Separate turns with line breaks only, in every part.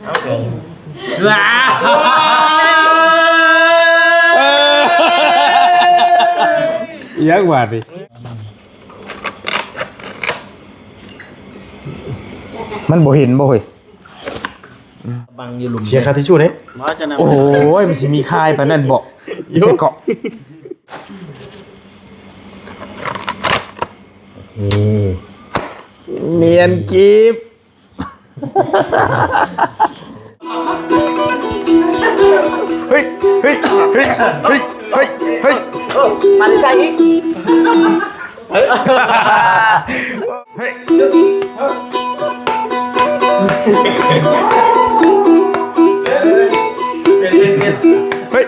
ว้าวยักษ์บาดดิมันบ่เห็นบ่เฮ้ยบังอยู่หลุม
เชียร์คาทิชชู่เนี่ย
โอ้ยมันสิมีคายปานนั้นบ่แค่เกาะเนียนกิฟเฮ้ยเฮ้ยเฮ้ยเฮ้ยเฮ้ยเฮ้ยมาใจอีกเฮ้ยเฮ้ย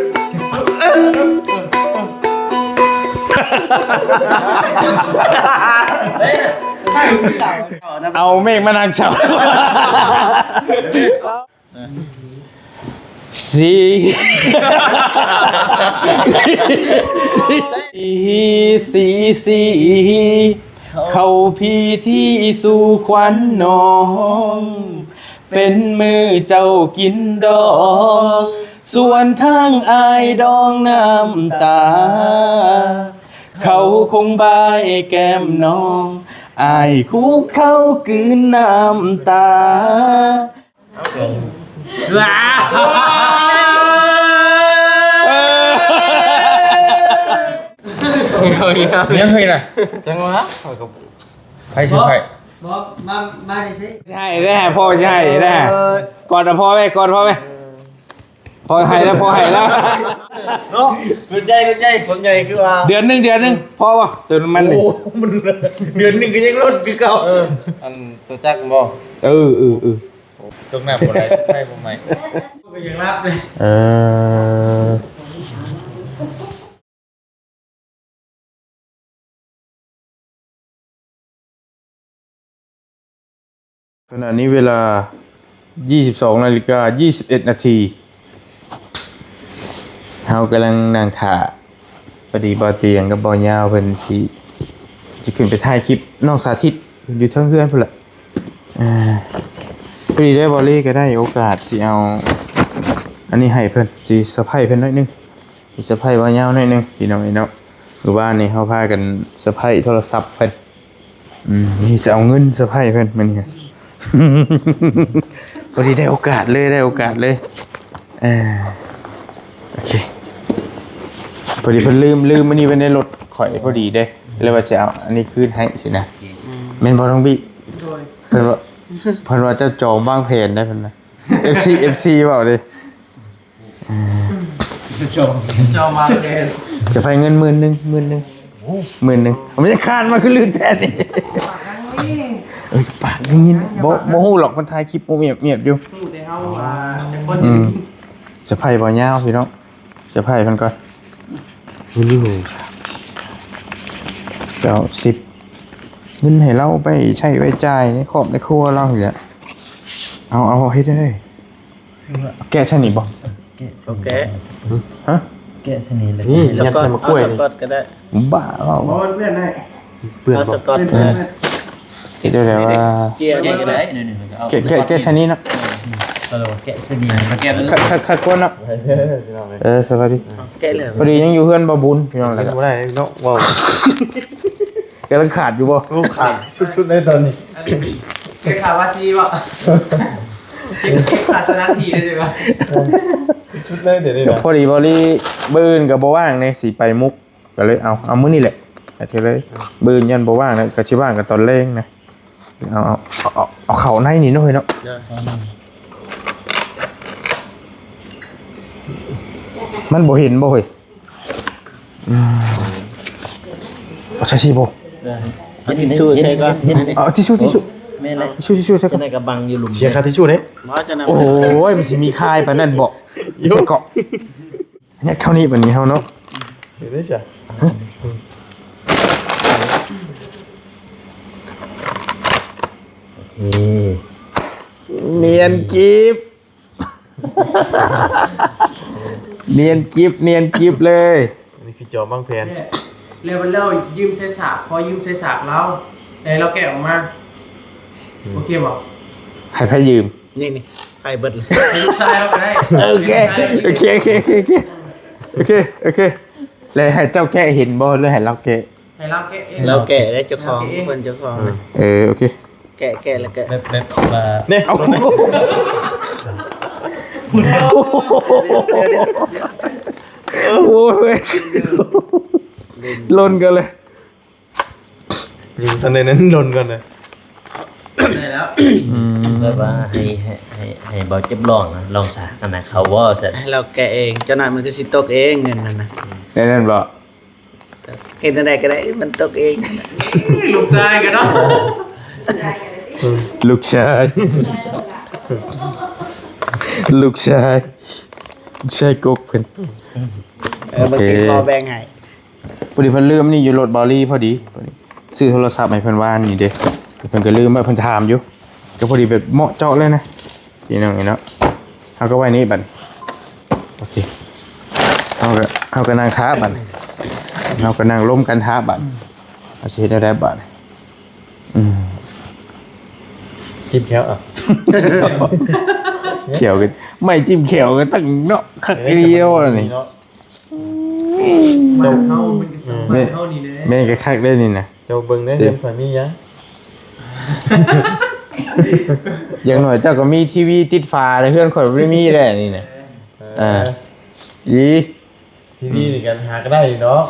เอาเมฆมานั่งเฉาสีเข้าพี่ที่สู่ขวัญน้องเป็นมือเจ้ากินดอกส่วนทางอายดองน้ำตาเขาคงบายแก้มน้องอายคุกเข้ากืนน้ำตาว้าวยังเคยนะจังวะใครชื่อใครบอกมาดิสิใช่ได้พ่อใช่ได้กอดพ่อไหมกอดพ่อไหมพอให้แล้วพอให้แล้ว
เนาะรุ่นใหญ่คือว่า
เดือนหนึ่งพอป่ะเดือนมันโอ้
มันเดือนหนึ่งก็ยังลดคือเก่าอันตัวจักบ่
ตรงหน้าบ่ได้ให้บ่ใหม่ก็ยังรับเลยขณะนี้เวลา 22:21 นาทีเรากำลังนั่งถ่าพอดีบ่อเตียงกับบ่อยาวเพิ่นสิจะขึ้นไปถ่ายคลิปน้องสาธิตอยู่เทิงเฮือนพุ่นล่ะพอดีได้บอลลี่ก็ได้โอกาสสิเอาอันนี้ให้เพิ่นสิเซอร์ไพรส์เพิ่นหน่อยนึงสิเซอร์ไพรส์บ่อยาวหน่อยนึงพี่น้องเนาะหรือว่านี่เฮาพากันเซอร์ไพรส์โทรศัพท์เพิ่นนี่สิเอาเงินเซอร์ไพรส์เพิ่นมื้อนี้พอดีได้โอกาสเลยโอเคพอดีเพิ่นลืมมันนี่ไว้ในรถข่อยพอดีเด้เลยว่าจะเอาอันนี้คืนให้สินะแม่นบ่ต้องบี้เพิ่นว่าเจ้าจองวางแผนได้เพิ่นนะ FC เปล่าดิจองวางแผนจะไปเงิน10,000 10,000มันจะคานมาคือลื่นแท้นี่ปากนี่บ่ฮู้หรอกมันถ่ายคลิปบ่เมียบอยู่แต่เฮาว่าจะไผบ่ยาวพี่น้องจะไผเพิ่นก่อนนี่เจ้า10เงินให้เราไปใช้ไว้จ่ายในครอบในครัวเรานี่แหละเอาเฮ็ดได้แกะชนิดบ่
แกะ
ฮะ
แกะชนิดเลยนี่สกอตก็ได้
บ้าเปล่า
เพื่อนให้เพื่อนสกอต
เฮ็ดได้ว่า
แกะก็ได้
แกะชนิดเนาะ
แกะชนิดแกะ
คักๆก่อนเนาะสวัสดี
แกะเลย
พอดียังอยู่เพื่อนบ่บุญพี่น้องแล้วก็
บ่ได้เนาะว้าว
กำลังขาดอยู่บ่
ขาดชุดๆในตอนนี้
แค่ขาดว่าทีบ่แค่ขาดสนาทีได้ป่ะ
ชุดเลยเดี๋ยวนี้
พอดีบอลี่บื้นกับบ่ว่างเนี่ยสิไปมุกก็เลยเอามื้อนี้แหละเฉยเลยบื้นยันบ่ว่างนะก็สิว่างกันตอนเร่งนะเอาเข้าในนี่หน่อยเนาะมันบ่เห็นบ่เฮ้ยเอาใช้สิบ่
ทิชชู่ใช่ก็
เอาทิชชู่
แม่นเลย
ทิชชู่ใช่ก็
ในกระบังอยู่หลุมเชียร์คาทิชชู่เนี่ย
โอ้ยมันสิมีคายปานนั้นบ่แค่เกาะเนี่ยเท่านี้บัดนี้เฮาเนาะ
เห็นได้จ้ะ
เนียนกิฟเนียนกิฟเลย
นี่คือจอบ้างแผน
เร็วยืมใช้สากพอยืมใช้สากแล้วแต่เราแกะออกมาโอเคบ่
ให้ยืม
นี่ ไฟเบิดเลย
ลูกชายเราก็ได้
โอเคเลยให้เจ้าแกะเห็นบ่หรือให้เราแกะ
ให้เราแกะเอง
เราแกะได้เจ้าของเพิ่นเจ้าของเลย
โอเค
แกะแล้วก็
เล็บมา
เนี่ยเอาโอ้ยลนกันเลย
อยู่ตอนนั้นลนก่อนเลย
ได้แล้ว
แบบว่าให้เบาเจ็บลองนะลองสากันนะเขาว่าเสร็จ
ให้เราแกะเองเจ้าหน่อยมันก็สิตกเองเงินนั่นน่ะ
นั่นบ่
เห็นอะไรก็ได้มันตกเอง
ลูกชายกันเนาะ
ลูกชายกกเพิ่น
บางทีพอแบ่งให้
พอดีเพิ่นลืมนี่อยู่รถบอลลี่พอดีซื้อโทรศัพท์ให้เพิ่นว่านี่เด้เพิ่นก็ลืมว่าเพิ่นถามอยู่ก็พอดีแบบเหมาะเจาะเลยนะพี่น้องเนาะเฮาก็ไว้นี่บัดโอเคเฮาก็นั่งท้าบัดเฮาก็นั่งล้มกันท้าบัดเอาสิเฮ็ดได้บัด
จิ้มแค่อ่ะ
เขียวกันไม่จิ้มเขียวกันตั้งเนาะคักเดียวอะนี่
มันเข้ามันก็มันเข้านี่เลย
แม่ก็คักได้นี่นะ
เจ้าเบิ่งได้เห็นข่อยมียะ
อย่างหน่อยเจ้าก็มีทีวีติดฝาเลยเพื่อนข่อยไม่มีแหละนี่นะอี
ที่นี่นี่กันหาก็ได้เนาะ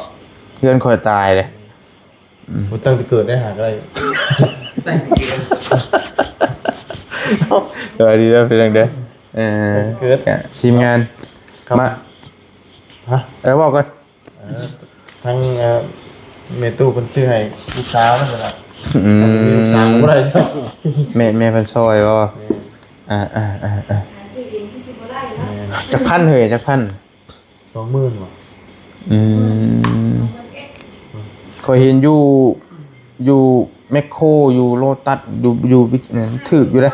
เพื่อนข่อยตายเลย
บ่ตั้งแต่เกิดได้หาก็ได้
ใส่เกม
สวัสดีแล้วเป็นยังไงทีมงาน
ครับ
มา
ฮะ
บอกก่อน
ทั้งเมตู้เพิ่นชื่อให้ลูกสาวนั่นแหละ
อื
มีลูกสาวบ่ได้เนาะ
แม่เพิ่นซอยบ่จักพันเฮ้ยจักพัน
20,000ว่ะ
ข่อยเห็นอยู่แมคโครอยู่โลตัสอยู่บิ๊กถึกอยู่เด้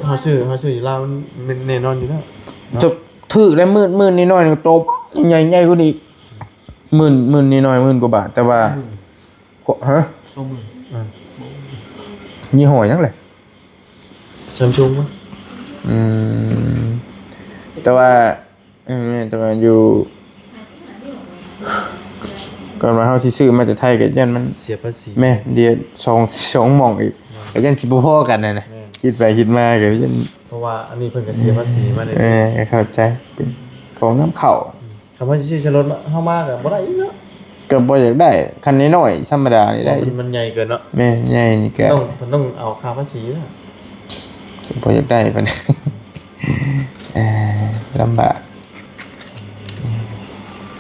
เฮาชื่ออยู่ลาวมันแน่นอนอยู่แล้ว
จบถึกแล้วมื่นนิดหน่อยนึงตบใหญ่กว่านี้มื่นนิดหน่อย10,000กว่าบาทแต่ว่าฮะยี่ห้อยังเลย
Samsung มั้ง
แต่ว่าอยู่ก่อนว่าเฮาสิซื้อมาแต่ไทยก็ยันมัน
เสียภาษี
แม่เดี๋ยวสองหม่องอีกก็ยันสิบ่พอกันนะคิดไปคิดมาก็ยัน
เพราะว่าอันนี้เพิ่นก็เสียภาษีมาได้
เข้าใจเป็นของน้ำเข้า
คำว่าสิซื้อรถเฮามาก็บ่ได้อีกเนาะ
ก็บ่อยากได้คันน้อยๆธรรมดานี่ได้
มันใหญ่เกินเนาะ
แม่ใหญ่นี่ก็
ต้องเอาค่าภาษีนะ
บ่อยากได้ปานนี้ ลำบาก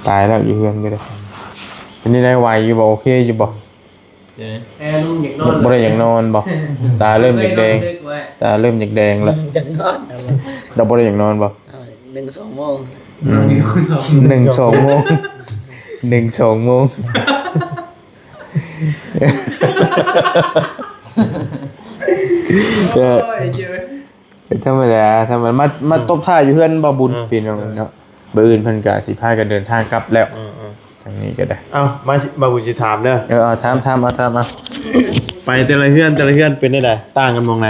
ตายแล้วอยู่เฮือนก็ได้เป็นนี่ได้ไวอยู่บ่โอเคอยู่บ่
แอร์นุ่มอย่างนอน
บ่ได้อย่างนอนบ่ตาเริ่มแดงตาเริ่มแดงแล้ว
จังนอน
เราบ่ได้อย่างนอนบ่
1-2 โมง
มีคุณสอง
1-2 โมง1-2 โมงก็ธรรมดามาตบท่าอยู่เฮือนบ่บุญพี่น้องเนาะมื้ออื่นเพิ่นก็สิพากันเดินทางกลับแล้วทางนี้ก็ได้
เอ้ามาบุญสิถามเด้อ
เอาถามเอา
ไปแต่ละเฮือนเป็นได้ไดต่างกันมองไหน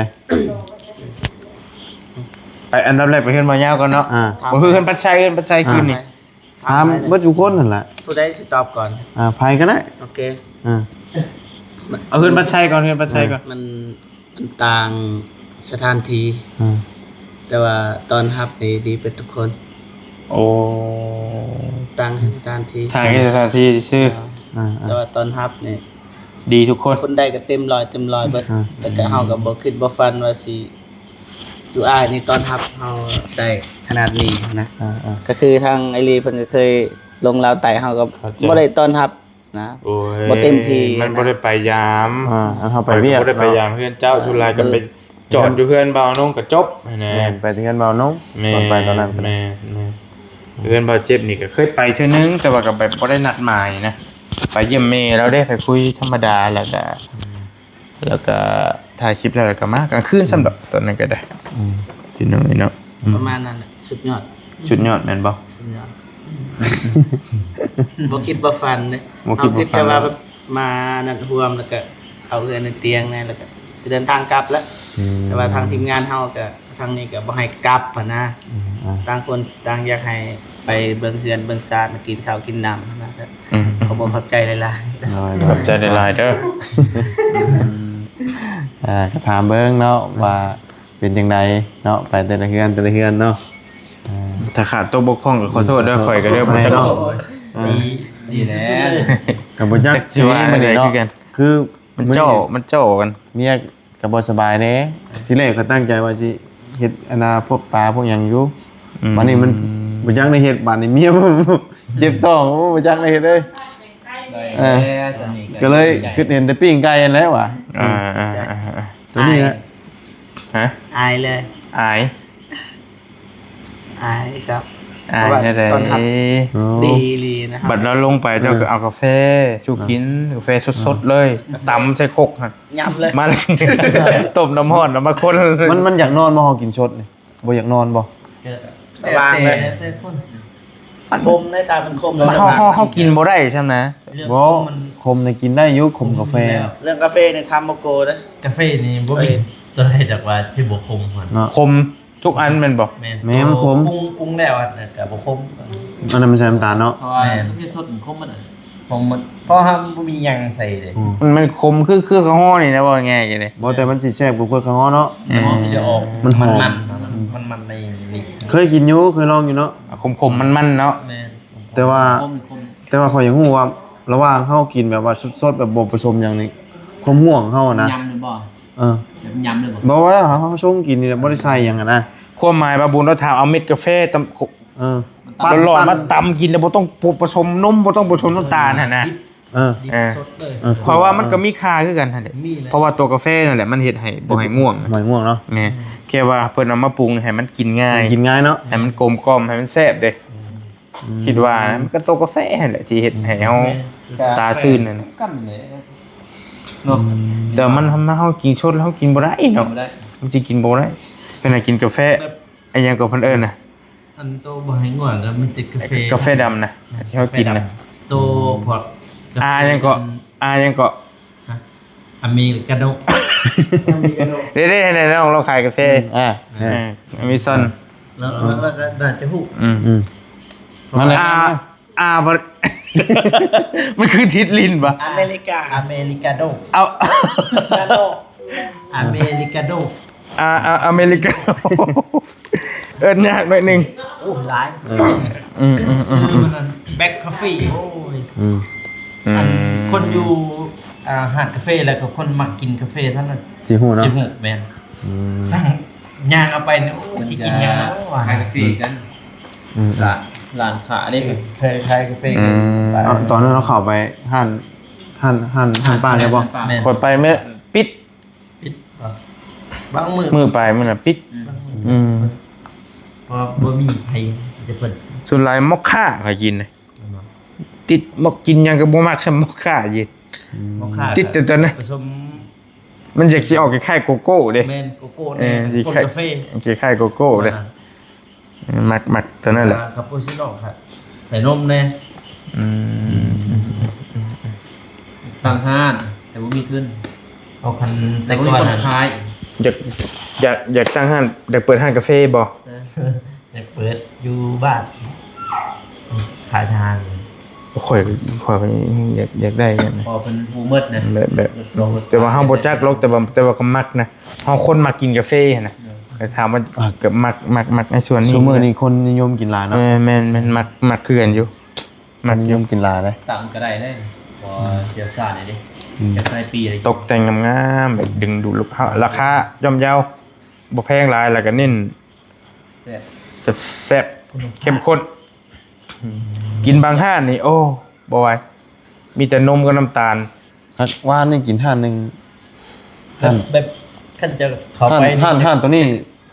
ไปอันดับแรกไปเฮือนบ่ยาวก่อนเนาะบ่คือเฮือนปัจจัยคืนนี่
ถามบ่ทุกคนนั่นแหละ
ผู้ใดสิตอบก่อน
ไผก็ได้
โอเค
เอาเฮือนปัจจัยก่อนเฮือนปัจจัยก่อน
มันต่างสถานที่แต่ว่าตอนรับนี่ดีเป็นทุกคน
โอ้
ต่างสถานที่
ทางที่สถานที่ชื่อ
แต่ว่าตอนรับนี่
ดีทุกคน
คนใดก็เต็มร้อยเบิดแต่ก็เฮาก็บ่คิดบ่ฝันว่าสิอยู่อ้ายนี่ตอนรับเฮาได้ขนาดนี้นะก็คือทางไอรีเพิ่นก็เคยลงลาวไต่เฮาก็บ่ได้ต้อนรับนะ
โอ้ย
บ่เต็มที่
มันบ่ได้ไปยาม
เฮาไปเวียก
บ่ได้ไปยามเพื่อนเจ้าชุลายกันไปจอดอยู่เพื่อนเบาน้องก็จบนะ
แม่นไปที่กันเบาน้องตอนไปตอนนั้น
แม่เพื่อนเบาเจ็บนี่ก็เคยไปเทื่อนึงแต่ว่าก็แบบบ่ได้นัดหมายนะไปเยี่ยมแม่แล้วได้ไปคุยธรรมดาแล้วก็ถ่ายคลิปแล้วก็มากลางคืนสำหรับตอนนั้นก็ได้พี่น้องเนาะ
ประมาณนั้นน่ะสุดยอด
ชุดยอดแม่นบ่
สุดยอดบ่คิดบ่ฝันเด้
บ่คิดบ่ฝัน
เฮาคิดแค่ว่าแบบมานั่นร่วมแล้วก็เข้าเรือนในเตียงนั่นแล้วก็สิเดินทางกลับแล้วแต่ว่าทางทีมงานเฮาก็ท ทางนี้ก็บ่ให้กลับหั้นนะต่างคนต่างอยากให้ไปเบิ่งเรือนเบิ่งซาดมากินข้าวกินน้ำนะเขาบ่เข้าใจหลาย
ขอบใจหลายๆเด้อ
ก็ถามเบิ่งเนาะว่าเป็นจังไดเนาะไปแต่ละเฮือนเนาะ
ถ้าขาดตัวบกพร่องก็ขอโทษเด้อข่อยก็เด้อบ่จัก
เนาะ
ดีแล้ว
ก็บ่จัก
สิว่า
มื้อนี้
อะไร
เนาะ
คือกัน
คือ
มันเจ้ากัน
เมียก็บ่สบายเด้ที่แรกเขาตั้งใจว่าสิเฮ็ดอนาพวกปลาพวกหยังอยู่บัดนี้มันบ่จักได้เฮ็ดบัดนี้เมียมันเจ็บท้องบ่จักได้เฮ็ดเลย ก็เลยคิดเห็นแต่ปิ้งไก่นั่นแหล้วว่ะ
ๆ
ตัวนี้นะ
ฮะ
อายเลย
อาย
อายครับ
อายแท้
ตอนทับ
ๆ
ดีลีนะครั
บัดเราลงไปเจ้าก็เอากาแฟชูกินกาแฟสดๆเลยตำใส่ครกฮะ
ยับเลย
มาเลย ต้มน้ำร้อนแล้วมาคน
มันอยากนอนบ่เฮากินชดนี่บ่อยากนอนบ่
สว่างเลยมันคมในตามันคม
เขากินบ่ได้ใช่ไหม
บ่คมนี่กินได้อยู่คมกาแฟ
เรื่องกาแฟเนี่ยทำโมโกนะ
กาแฟนี่บ่มีตัวใดดอกว่าที่บ่คมมัน
เนาะ
คมทุกอันแมันบอก
แม่มันคม
ปรุงแล้วอ่ะแต่บ่คม
อันนั้นมันใส่น้ำตาลเนาะ
เพราะว่าพี่สดคมมันผมมันเพราะห้ามบ่มีหยังใส่เลย
มันคมคือข้าวห่อนี่นะว่าไงกันเลย
บ่แต่มันสิแซ่บกว่าข้าวฮ้อเนาะ
เสียออก
มันหอม
มันในนี่
เคยกินอยู่เคยลองอยู่เนาะ
คมมันเนาะ
แม่น
แต่ว่าข้อยยังฮู้ว่าระหว่างเฮากินแบบว่าสดๆแบบบ่ผสมหยังนี่ความห่วงเฮานะ
ยำหรือบ่
เออ
แบบยำหรือบ่
บ่ว่าเฮาชงกินนี่บ่ได้ใส่หยังอะนะ
ความหมายบาบุญเราถามเอาเม็ดกาแฟตำ
เออ
ร้อนๆมาตำกินแล้วบ่ต้องผสมนมบ่ต้องผสมน้ำตาลหั่นนะ
เออ
ดิบสดเลย
เออ
เพราะว่ามันก็มีค่าคือกันหั่นแหละ
มีเลย
เพราะว่าตัวกาแฟนั่นแหละมันเฮ็ดให้บ่ให้ง่วง
หมอยง่วงเนาะ
แหม่แค่ว่าเพิ่นเอามาปรุงให้มันกินง่าย
กินง่ายเนาะ
ให้มันกลมกล่อมให้มันแซ่บเด้คิดว่านะมันก็ตัวกาแฟนั่นแหละที่เฮ็ดให้เฮาตาซื่นนั่นน่ะ
กันนี่แหละเนาะ
แต่มันทำให้เฮากินชดแล้วเฮากินบ่ได้เนาะ
บ่ได้
มันสิกินบ่ได้เพิ่นน่ะกินกาแฟไอ้หยังก็เพิ่นเอิ้นน่ะ
อันโตบ่ให้ง่วงก็มันติดกาแฟ
กาแฟดำนะที่เฮากินน่ะ
โตพวก
ยังก็
อเมริกาโน่
เด้ๆๆเราขายกาแฟ
อ่า
อเมซอน
แล้วก็น่าจะฮู้
อืมนั่นแหละ
บ่ มันคือทิศลินปะ
อเมริกา
อเมริกาโน่
เอา
กาโน
อเมริกาโน่
อเมริกาเอิ้นยากหน่อยหนึง
โอ้หลาย
อืม
ซื้อมันแบ็คคาเฟ่โอ้ย
อืม
อันคนอยู่หาดกาแฟแล้วก็คนมักกินกาแฟเท่านั้น
สิฮู้เนาะ
สิฮู้แม่นสั่งย่างเอาไปเนี่ยโอ้สิกินย่างเนาะว่า
ขายกาแฟกัน
อืม
ร้านขาได้
เคยขายกาแฟ
เอาตอนนั้นเราเข้าไปห้านป้าได้บ่
แม่น
กดไปเมื่อปิด
ปิดบางมื้อ
มือไปมันน่ะปิด
เพราะบ่มีใครจะเปิด
ส่วนหลายมอคค่าก็กินน่ะติดมอกกินหยังก็บ่มักซะมอคค่าเย็น
มอคค่า
ติดแต่ตอนนั้น
ผสม
มันอยากสิออกคล้ายๆโกโก้เด้
แม่นโกโก้
เอ
เนี่ย
อสิ
คน
คล้าย
กาแฟ
คล้ายๆโกโก้เด้มักตัวนั้นแหละ
คาปูชิโน่ครับใส่นมแน่
ต่างห้านแต่บ่มีทุน
เอาคัน
แต่บ่มีคนขาย
อยากตั้งห้านอยากเปิดห้านกาแฟบ่
จะเปิดอยู่บ้านขายทาง
ข่อยอยากได้กันนะ
พอเพิ่นฮู้หมดนะ
แบบแต่ว่าเฮาบ่จักหรอกแต่ว่าก็มักนะเฮาคนมักกินกาแฟนะก็ถามว่าก็มักในส่วนนี้
ซุมื้อนี้คนนิยมกินหลายเนาะ
แม่นมักคือกันอยู่
มันนิยมกินหลายเลย
ต่างก็ได้เด้พอเสียบชาตินี่ดิจะได้ปีเลย
ตกแต่งงามๆแบบดึงดูดลูกค้าราคาย่อมเยาบ่แพงหลายแล้วก็เน้น
แซ่บ
จะแซ่บเข้มข้นกินบางห้านนี่โอ้บ่ไหวมีแต่นมกับน้ำตาล
ครับว่านนี่กินท่านหนึงท่าน
แบบขั้นจะเข้าไป
ท่านตัวนี้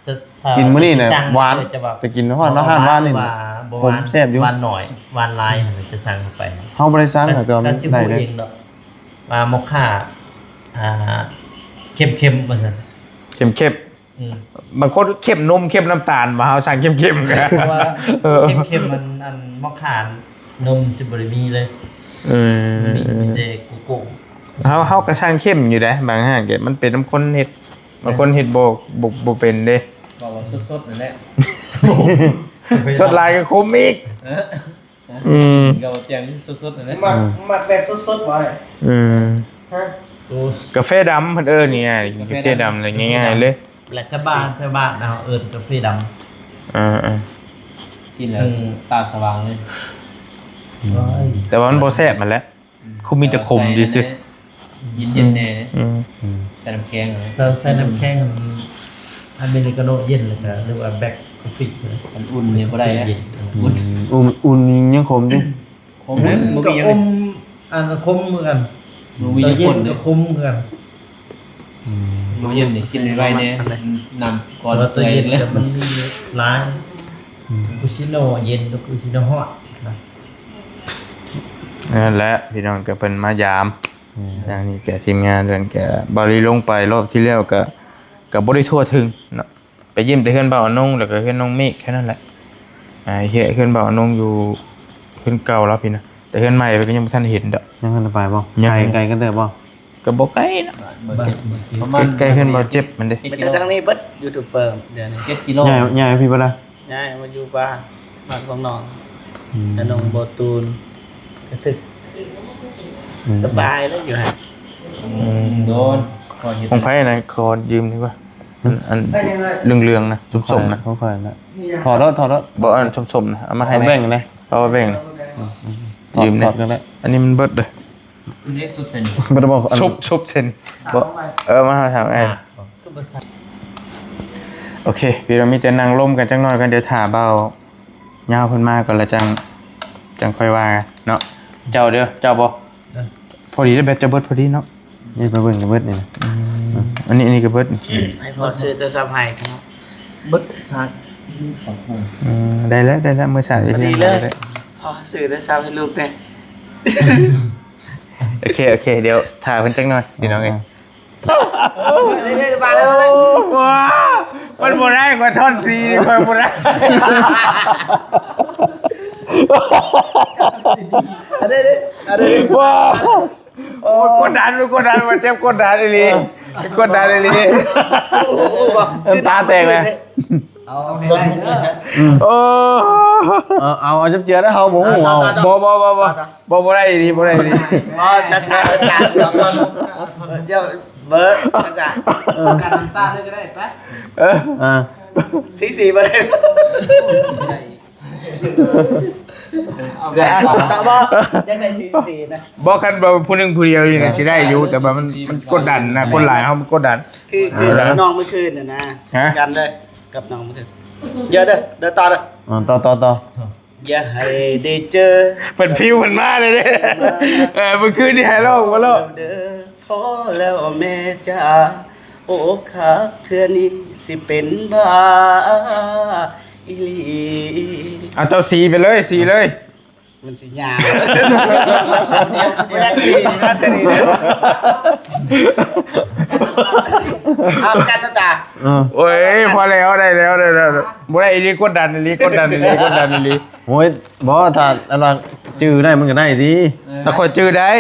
จะ
กินมื้อนี้เนี่ย
สั่ง
หวาน
จะแบบ
ไปกินฮอดเนาะห้านว่านนี่
บ่
ผมแซ่บอยู่
หวานหน่อยหวานลายจะสั่งเข้าไป
เฮาบ่ได้สั่งแต่ตัวมัน
ชิม
ได้
พูด
เลย
เองดอกมามอคค่าเข้มๆมาสั่น
เข้ม
อืม
บางคนเข้มนมเข้มน้ำตาลมาเฮาสั่งเข้มๆกัน
เพราะว่า
เออ
เข้มๆมันอันมอคค่านมสิบ่ได้มีเลย
เออ
มีแต่โกโก้
เฮาก็สั่งเข้มอยู่เด้บางห้างเก็มันเป็นน้ำข้นเฮ็ดบางคนเฮ็ดบ่เป็นเด้
บอกว่า สดๆนั่นแหละ
สดลายก็คมอีก
กับเตียงสดๆนั่นแหละ
หมักแบบสดๆไว้
กาแฟดำเพิ่นนี่ไงกาแฟดำอะไรง่ายๆเลย
และถ้าบ้านเราเอิ้นกาแฟดำ
กินแล้วตาสว่างเลย
แต่ว่ามันบ่แซ่บมันแหละคุมีแต่ขมดีซื่อ
เย็นๆแน่ใส่น้ำแข็งเลย
เราใช้น้ำแข็งอเมริกาโน่เย็นเลยครับหรือว่าแบล็คคอฟฟี่เลย
มันอุ่นเนี่ยบ่ได้นะ
อุ่น
อุ่นยังขมดิ
ผมนะบ่มีหยัง
อมอันคมเหมือนกัน
บ่มีหยัง
เย็
คน น
ก็
เด้อ
คมเหมือนกัน
บ่เย็นนี่กินไว้ๆแน่นำก่อน
แต่ว่าตัวเย็น
เลย
มันมีร้านกุชิโน่เย็นกับกุชิโน่ฮอตนะ
นั่นแหละพี่น้องก็เพิ่นมายามอย่างนี้แกทีมงานเรื่องแกบริลงไปรอบที่แล้วก็บ่ได้ทั่วถึงเนาะไปเยี่ยมแต่เฮือนบ่าวอนงแล้วก็เฮือนน้องเมฆแค่นั้นแหละเฮือนบ่าวอนงอยู่เฮือนเก่าแล้วพี่นะแต่เฮือนใหม่ก็ยังบ่ทันเห็นดอก
ยังกันไปบ่
ยัง
ไกลกันเด้อบ่
ก็บ่ไกลนะ
ประมาณ
ใกล้ๆเฮือนบ่าวเจ็บมันเด้
ไปเจอทางนี้เบิดยูทูบเบอร์เดี๋ยวนี้
7 กิโล
ใหญ่พี่บ่ล่ะ
ย้ายมาอยู่บ้านของน้องแล้วน้องโบตูนก็ถึกสบายแล้วอยู่ฮะ
โดนขอเฮ็ด
ของไผน่ะขอยืมดีกว่าอันเรืองๆนะส้มๆนะ
ค่อยๆนะถอดรถ
บ่อันส้มๆนะเอามาให้
ให้แบ่งกันเลย
เอามาแบ่งนะ
ถอด
ยืม
ถ
เนี่
อดกันเลย
อันนี้มันเบิดเลย
เล็กสุดเส้น
บ่ได้บอกอัน
ชุบเส้นบ่มาหาทางไอ้โอเคพี่เรามีแต่นั่งร่มกันจังหน่อยกันเดี๋ยวถ่าเบาย่าวเพิ่นมาก่อนแล้วจังค่อยว่ากันเนาะเจ้าเด้อเจ้าบ่พอดีได้แบตจะเบิดพอดีเนาะ
นี่ไปเบิ่งกันเบิดนี่นะ
อันนี้ก็เบิดนี่
ให้พอซื้อโทรศัพท์ให้ครับเบิดชาร์จ
ได้แล้วมื้อสาย
พอดีเลยพอซื้อโทรศัพท์ให้ลูกเนี่ย
โอเคเดี๋ยวถ่าเพิ่นจังหน่อยพี่น้องเอ้ย
เรื่อยๆมาแล้วมาแล้ว
ว้ามันบ่ได้กว่าท่อนซีนี่ค่อยบ่ได้ ว้าโอ้ยกดดันมาเจ็บกดดันอีหลีกดดันอีหลี
ตาแตกเลย
โอ้
เอาจับเจือได้เฮาบ่ฮู้เอา
บ่ได้อีหลีบ่ได้อีหลี
พอจะชาร์จเดี๋ยวเบิร์ดจะ
การน้ำตาลเลยก็ได้ปะ
อ่า
สีมาเลยต่อบ่ยังได้สีนะ
บ่คันบ่ผู้หนึงผู้เดียวนี่น่ะสิได้อยู่แต่ว่ามันกดดันนะคนหลายเฮามันกดดัน
คือน้องเมื่อคืนน่ะนะ
ฮะ
กันเลยกับน้องเมื่อคืนเยอะเด้อต่อเด้อ
ต่อ
อย่าให้ได้เจอ
เป็นฟิวมันมาเลยเด้เมื่อคืนนี่ให้ร้องบ่ร้อง
เด้อขอแล้วแม่จ๋าโอ้คักเทื่อนี้สิเป็นบ้าอีหลี
เอาเจ้าสีไปเลยสีเลย
มันสิยาวไม่ได้สีนะเทื่อนี้เอากันนะตา
โอ้ยพอแล้วได้แล้วบ่ได้อีหลีกดดันอีหลี
โอ้ยบ่ถ้าอันว่าจื้อได้มันก็ได้ดิ
ถ้าคอยจื้อได้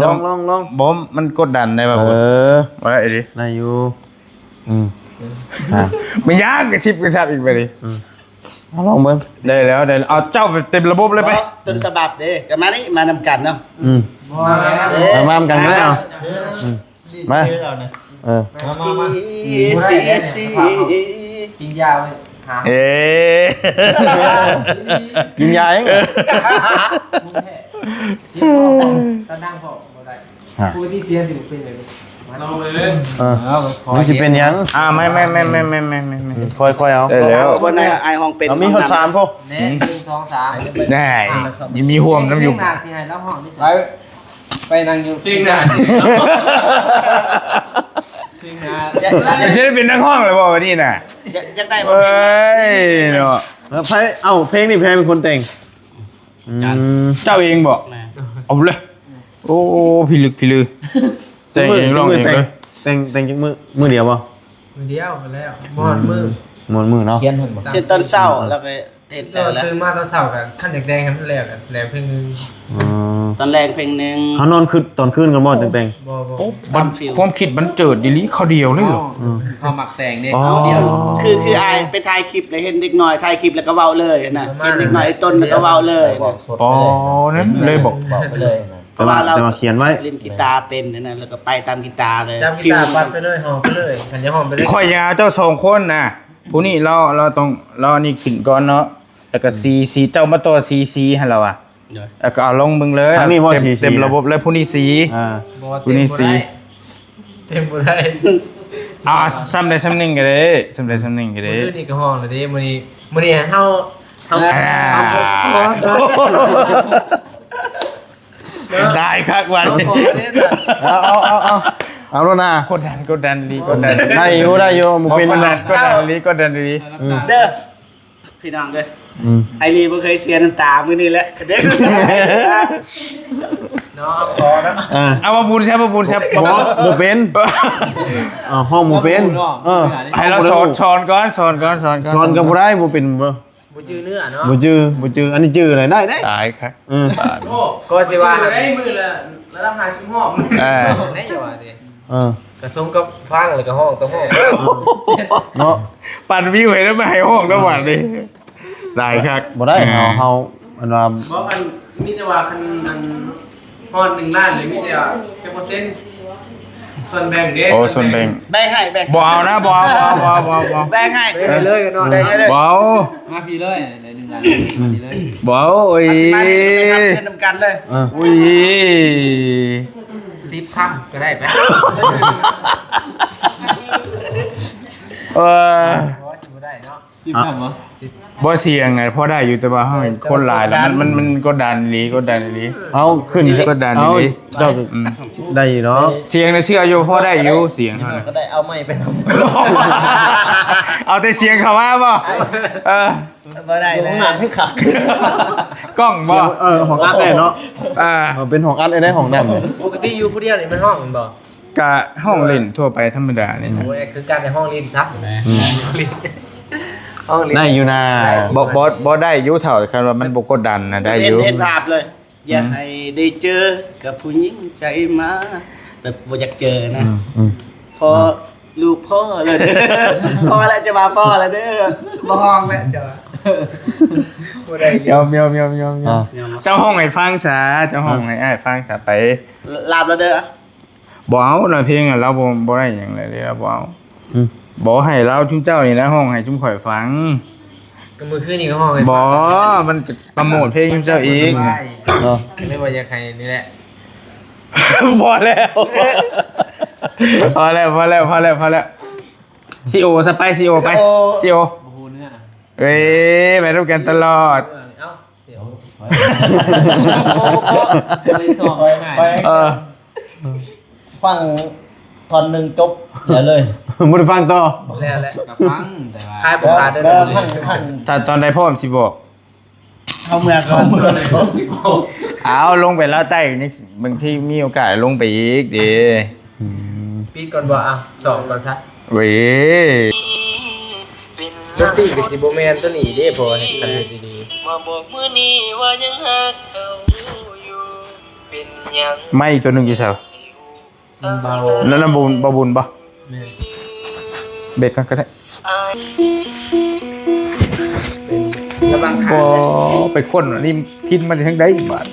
ลอง
บ่มันกดดันได้ป่ะ
เอ
บ่
อ
บ่ได้อีหลี
ได้อยู่
ไม่ยากกระชิบกระชับอีกไปดิ
เอาลองเบิ่ง
ได้แล้วเอาเจ้าไปเต็มระบบเลยไป
ต้นฉบับเด้กันมานี่มานำกันเนาะ
มากันก็ได้เอามาเออ
สี
กินยาไว้หา
เอ๊
กินยายัง
มุ้งแห่ตาดังพอบ่ได้ผู้ที่เสียสิเป็นแบบนี้เราเลย
เออมันสิเป็นยัง
ไม่
ค่อยเอา
ได้แล้ว
บนไอห้องเป็น
เอามีข้าวสารพวก
แน่1 2 3
ได้ยังมีห่วงน้ำอยู่
เพลงหน้าสิให้แล้วห้องนี่ไปนั่งอยู่เพลงหน้าสิเพลงหน้า
จะได้เป็นนักห้องเลยบอกว่านี่น่ะ
อยากได้บ่
เอ้ยเนาะ
แล้วไผเอ้าเพลงนี่แพงเป็นคนแต่ง
เจ้าเองบอกเอาเลยโอ้พี่ลึกแต่งเองร้องเองเลย
แต่งจักมือเดียวบ่
เดียวแล้วมอดมือ
มือเนาะ
เขียนให้บ่
เช่นตอนเช้าแล้วก็ เห็น
ก็
แล้ว
ตื่นมาตอนเช้ากันขั้นอยากแดงให้มันแหลกกันแหลกเพลงนึง
อ๋อ
ตอนแรกเพลงหนึง
เขานอนคืนตอนคืนกันบ่แต่ง
บ่
บัมฟิล
ความคิดมันเจิดดิลิเขาเดียวเลยเหรอ
เขาหมักแต่งเนี่ย
อ๋อ
เอาเดียว
คืออายไปถ่ายคลิปเลยเห็นเด็กน้อยถ่ายคลิปแล้วก็เว้าเลยนะเห็นเด็กน้อยไอ้ต้นแล้วก็เว้าเลยนะ
อ๋อนั้นเลยบอก
บอกไปเลยนะ
ๆแต่ว่าเขียนไว้
เล่นกีตาร์เป็นนะแล้วก็ไปตามกีตาร์เลย
จำกีตาร์ปัดไปเลยหอมไปเลยขันจะหอมไปเลย
ข่อยยาวเจ้า2 คนน่ะผู้นี้เราต้องเราอันนี้ขึ้นก่อนเนาะแล้วก็ซีเจ้ามาต่อซีให้เราอ่ะ
เดี๋ยว
แล้วก็เอาลงมึงเลย
ทางนี้บ่
เต็ม
CC
เต็มระบบเลยผู้นี้สี
อ่า
บอกว่า
กูนี่สิ
เต็มบ่ได้
เอาซ้ำได้ซ้ำหนึ่งก็ได้ซ้ำได้ซ้ำหนึ่งก็ได้
มื้อนี้ก็ห้องเลยดิมื้อนี้เฮา
ได้ครับวัน
เอา
นี้
ของประเทศสัตว์
เอาแล้วนะ
กดดันดีกดดัน
ได้อยู่บ่เป็น
กด
นะ
ดันดี
เด้อพี่น้องเด้อ
อืม
ไอรีบ่เคยเสียน้ำตามื้อนี้แหละเด็ก
เนาะขอนะ
อ่า
เอามาบุญใช่มาบุญใช่
บ่เป็นห้องบ่เป็น
ให้เราสอนก่อนสอนก่อน
สอนก็บ่ได้บ่เป็นบ่
บ่จื้อเนื้อเนาะ
บ่จื้ออันนี้จื้ออะไรได้
ตายครับ
โอ้ก็สิว่าได้มื้อละระดับ50หอบได้อยู่ว่าดิ กระสมกับฟังเลยก็ห้องต้องห้อง
เนาะ
ปั่นวิวเห็นแล้วไม่ให้ห้องแล้วหวานดิได้ครับ
บ่ได้เฮาอันว่า
บอกมันมีแต่ว่าคันฮอด1ล้านเลยมีแต่ว่าจักเปอร์เซ็นต์ส่วนแบ่งเด้
โอ้ส่วนแบ่ง
แบ่งให้แบ่ง
บ่เอานะบ่เอา
แบ่งให้
ไปเลยกันเนาะ
แบ่งให้เลย
บ่เอา
มาพี่เลยได้1ล้านมาพี่เลย
บ่เอาโอ้ย
อธิบายไปทำเงินนำกันเลย
อุ้ย
10คำก็ได้ไป
เออ
เพราะว่าสิบ่ได้เนาะ10คำเหรอ
บ่เสียงไงพอได้อยู่แต่ว่าเฮาเห็นคนหลายแล้วมันกดดันอีหลีกดดันอีหลี
เอาขึ้น
กดดัน
เอา
อีหลี
เจ้าได้อยู่เนาะ
เสียงน่ะเชื่ออยู่พอได้อยู่เสียงเฮา
ก็ได้เอาไม้ไปทำ
เอาแต่เสียงเข้ามาบ่เออ
บ่ได้เลย
หนังให้ขาด
กล้อง
เสี
บ่
ยงของอัดได้เนาะ
อ่า
เป็นของอัดได้ของนั่น
ปกติอยู่ผู้เดียวนี่มันห้องมันบ่
กะห้องเล่นทั่วไปธรรมดานี่นะ
โอ้ยคือการในห้องเรียนซักห้องเรียน
ได้อยู่นะ
บ่ได้อยู่เท่าคันว่ามันบ่กดดันนะได้อยู่
เห็นภาพเลย อยากให้ได้เจอกับผู้หญิงใจมาแต่บ่อยากเจอนะ พอลูกพ่อเลยเด้อ พ่อแล้วจะมาพ่อแล้วเด้อบ่ห้องแล้วจ้ะบ่ได้
เมียวเจ้าห้องให้ฟังซะเจ้าห้องให้อ้ายฟังซะไป
ลาบแล้วเด้อ
บ่เอาน่ะเพลงอ่ะเราบ่ได้หยังเลยเราบ่เอาบ่ให้เราชุมเจ้านี่นะห้องให้ชุมข่อยฟัง
ก็มือคืนนี่ก็ห้อง
บ่มันก็โปรโมทเพลงชุมเจ้าอีก
ไม่ว่าจะใครนี่แหละ
พอแล้วซีโอสไปซีโอไปซีโอ
โอ้โหเนื้อ
เอ้ยไปร่วมกันตลอด
เอ้าเดี๋ยวเลยสอบง่าย
เออ
ฟังตอนหนึ่งจบเดี๋ยวเลย
บ่ได้ฟังต่อ
แล้วแหละ
กับฟังแต่ว่า
คลายบุคคลได้เล
แล้ว
ย
ท่าน
ถ้าตอนใดพ่อมสิบอก
เอาเมื่อก่อน
เอาลงไปแล้วใต้ยังบางที่มีโอกาสลงไปอีกดิ
ปีก่อนบ่อ่ะสอบก่อนซะ
เว้ย
ดนตรีกับสิโบแมนตัวนี้เด้พอให้คันดี
มาบอกมื้อนี้ว่ายังฮักเขาอยู่เป็นหยัง
ไม่อีกตัวหนึ่งอยู่แถว
ๆเบา
แล้วน้ำบุญบ่บุญบ่เบ็ดกันก็ได้
กำลังขา
บ่ไปค้นอันนี่พินมันทั้งได้บาด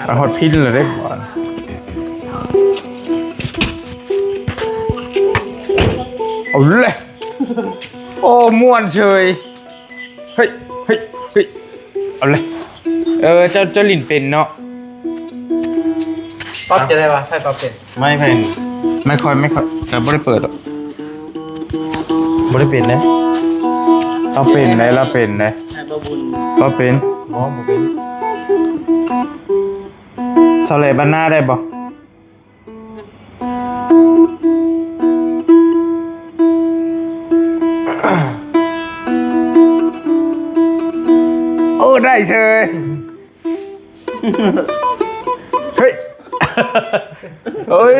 ไปฮอดพินเลยได้บาดเอาเลยโอ้ม่วนเฉยเฮ้ยเอาเลยเจ้าลิ้นเป็นเนาะ
ป๊อปจะได้ป่ะไพ่ป๊อปเป็น
ไม่แพง
ไม่ค่อยแต่บ่ได้เปิดหรอก
บ่ได้เป็นนะ
เราเป็นได้เราเป็นได้
ให้บ่บุญ
เราเป็น
อ๋อบ่เป็น
สเลบ้านหน้าได้บ่โอ้ได้เชยเฮ้ยโอ้ย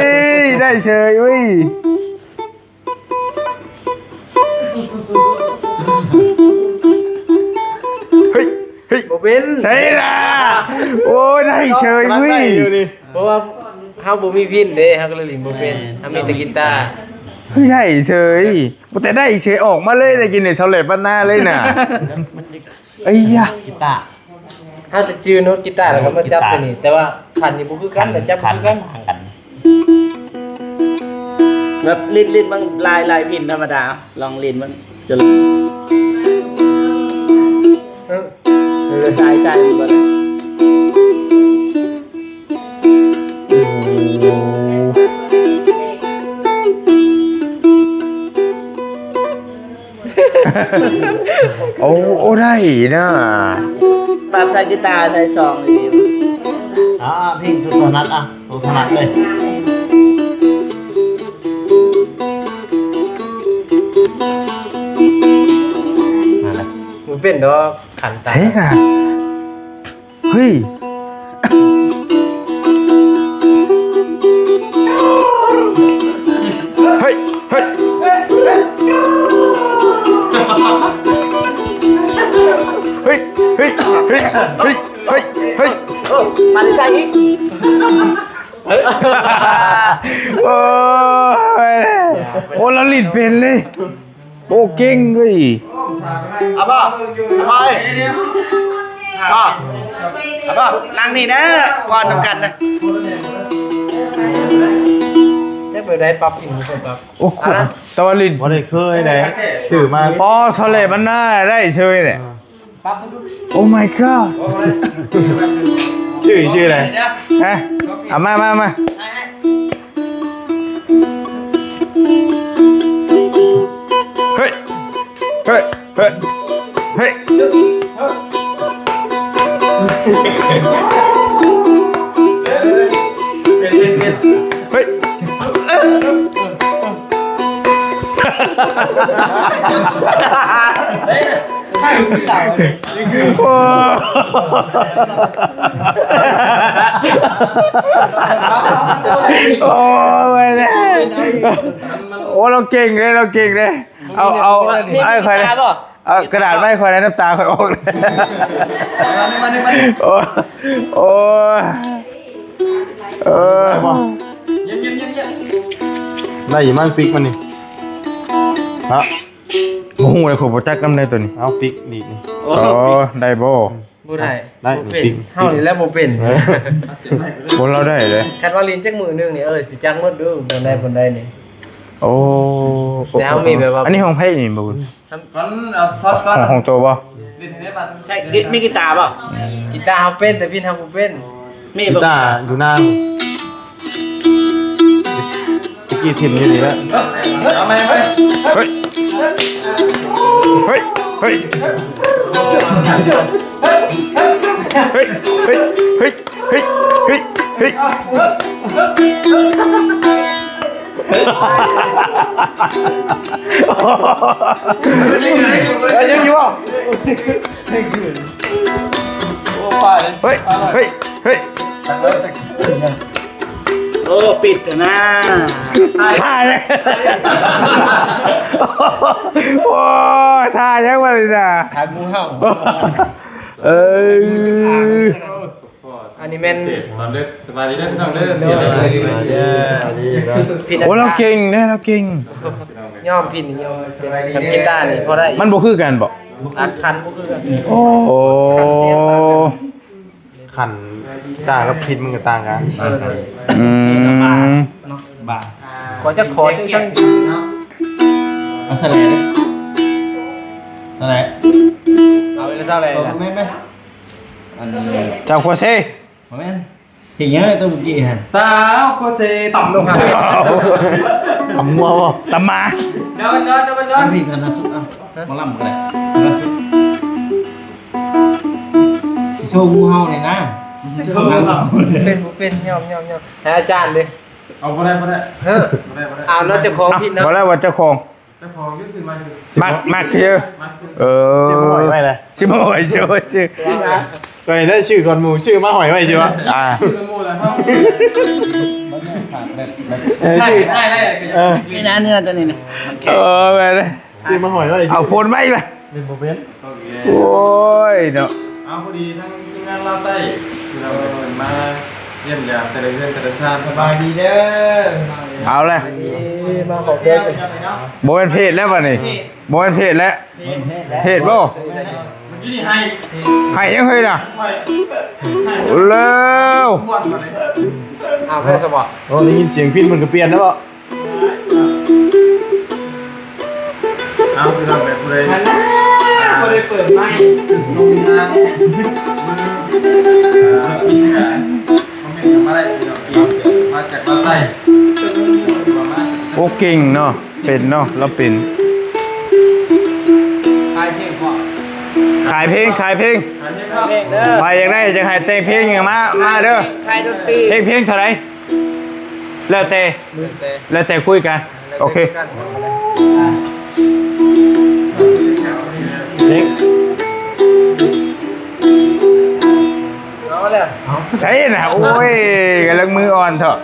ได้เชยอุ้ย
เป็น
ใช่ล่ะโอ้ยได้เฉยเว้ย
เพราะว่าเฮาบ่มีพินเด้เฮาก็เลยเล่นบ่เป็นเฮามีแต่กีตาร์
เฮ้ยได้เฉยแต่ได้เฉยออกมาเลยได้กินเนี่ยเฉลยปันหน้าเลยน่ะไอ้ยะ
กีตาร์
เฮาจะจื้อโน้ตกีตาร์แล้วก็มาจับตัวนี้แต่ว่าขันนี่บ่คือกันแต่จับบ่คือกัน
ต่างกันแบบลิ้นบางลายพินธรรมดาลองลิ้นมันจะใช่บ่ได้
โอ้ได้นะ
ปรับใส่กีตาร์ใส่ซองเลยดีพิงทุกถนัดอ่ะทุกถนัดเลย
บ่เป็นดอกขันตา
ใช่น่ะเฮ้ยเฮ้ยเฮ้ยเฮ้ยเฮ้ยเฮ้ยเฮ้ยเฮ้ยเฮ้ย
มาใจอีก
โอ้เราลิ้นเป็นเลยโอ้เก่งเลย
เอาป่ะไปเอาป่ะนั่งนี่นะก่อนทำกันนะ
จักไปได้ปรับพินบ่ปรับ
โอ้โหตอนลิ้น
บ่ได้เคยได้ชื่อมา
อ๋อเฉลยมันน่าได้เฉยเนี่ย
ปรับ
โอ้ my god
ชื่ออะไร
ฮะเอามาเฮ้ยเฮ้ยเฮ้ยเฮ้ยเฮ้ยโอ้โอ้ยเนี่ยโอ้เราเก่งเลยเอาไอ้ใครเลยเอากระดาษไม่ใครเลยน้ำตาใครออกเลยโอ้
ได้อีมันฟิกมันนี่ฮะ
โอ้โหเลยผมโปรจักน้ำในตัวนี้
เอาฟิกดีนี่
โอ้ได้บ่
บ่ได้
ได้
บ่เป็น
จริง
เฮานี่แหละบ่เป็น
บนเราได้เลย
คันว่าลินจักมือนึงนี่สิจักหมดดูบ่ได้นี่
โอ้
แต่เอามีแบบว่า
อันนี้ของไพ่นี่บ่คุณ
ก่อนเอาซอสก่อน
ของตัวบ่
เล่นให้ได้บัด
ใช่มีกีตาร์เปล่า
กีตาร์เฮาเป็นแต่พินเฮาบ่เป็น
มี
กีตาร์อยู่หน้าตะกี้ทิมอยู่นี่แล้ว
เอาไหม
เฮ้ยเฮ้ยเฮ้ยเฮ้ยเฮ้ยเฮ้ยเฮ้ยเฮ้ยเฮ้ยเฮ้ยยังอยู่บ่เฮ้ยเฮ้ยเฮ้ย
โอ้ปิดกันนะ
ท่าเลยโอ้ท่ายังมาเลยนะ
ทางงูเห่า
เออ
อันนี้แม่น
ตอนเด้อสบายดีเด้อพี่น้องเด้อ
พิน
โอ้เราเก่งเนี่ยเราเก่ง
ย่อมพินย่อมเป็นกีตาร์นี่พอได้
มันบ่คือกันบ่
อักคันบ่คือกัน
โอ้
ขันกีตาร์กับพินมันก็ต่างกัน
อืม
บ้า
ขอจักช่าง
เอาสลายสลาย
เอาไปแล้วเท่าไหร่ล่ะ
ไม่อัน
เจ้าโคเซ่
แม่นเห็นยังไงตัวเมื่อกี้ฮะ
สาวโคเซต่ำลงหา
ทำมัวบ่
ตำมา
เดิน
มันผิดกันนะชุดอ่ะมาล่ำกันเลยโชว์งูเห่าเนี่ยนะโชว์งูเห่า
เป็นย่อมให้อาจารย์ดิ
เอาบ่ได้
เฮ้อเอาเนาะเจ้าของพินเนาะ
บ่แล้วว่าเจ้าของ
เจ้าของยืดสิมาสิ
มักคือเออ
ชื่อมาหอยไว้เลย
ชื่อมาหอยชื่อ
ก็ได้ชื่อก่อนหมู่ชื่อมาหอยไว้ใช่ปะ
อ่า
ชื่อโมแล้วเฮา
ชื่อ
ได้
นี่นะนี่นะตัวนี้นะ
เออไปเลย
ชื่อมาหอยไว้
เอาโฟนไหมล่ะ
เป็นโมเป็น
โอ้ยเนาะ
เอาพอดีทั้งทีมงานเราได้เรามาเยี่ยมยามแต่ละเรื่องแต่ละชาติสบายดี
เด้อ
เอาเลย
มาขอเพื่อน
โบเป็นเพจแล้วป่ะนี่โบเป็นเพจแล้วเพจบ่
เมื่อกี้นี่ให้
ให้ยังเคยน่ะ
ไม่
แล้ว
ม้วนมาเลย
อ้าวเพื่อนสบอ
โอ้ได้ยินเสียงพินมันก็เปลี่ยนแล้วเปล่าเอาคือทำแบบเลย
ไม่ได้เปิดไม้
ลงทางเขาไม่ทำอะไรมาจากบ้านไร่
โอ้เก่งเนาะเป็นเนาะเราเป็น
ใครเพลงพ่อ
ขายเพลงไปอยากได้จะขายแต่งเพลงอย่างมาเด้อ
ใครดนตรี
เพลงเท่าไหร่แล้วแต่คุยกันโอเค
เด็ก
เอาเลย
ใช่น่ะโอ้ยกำลังมืออ่อนเถอะ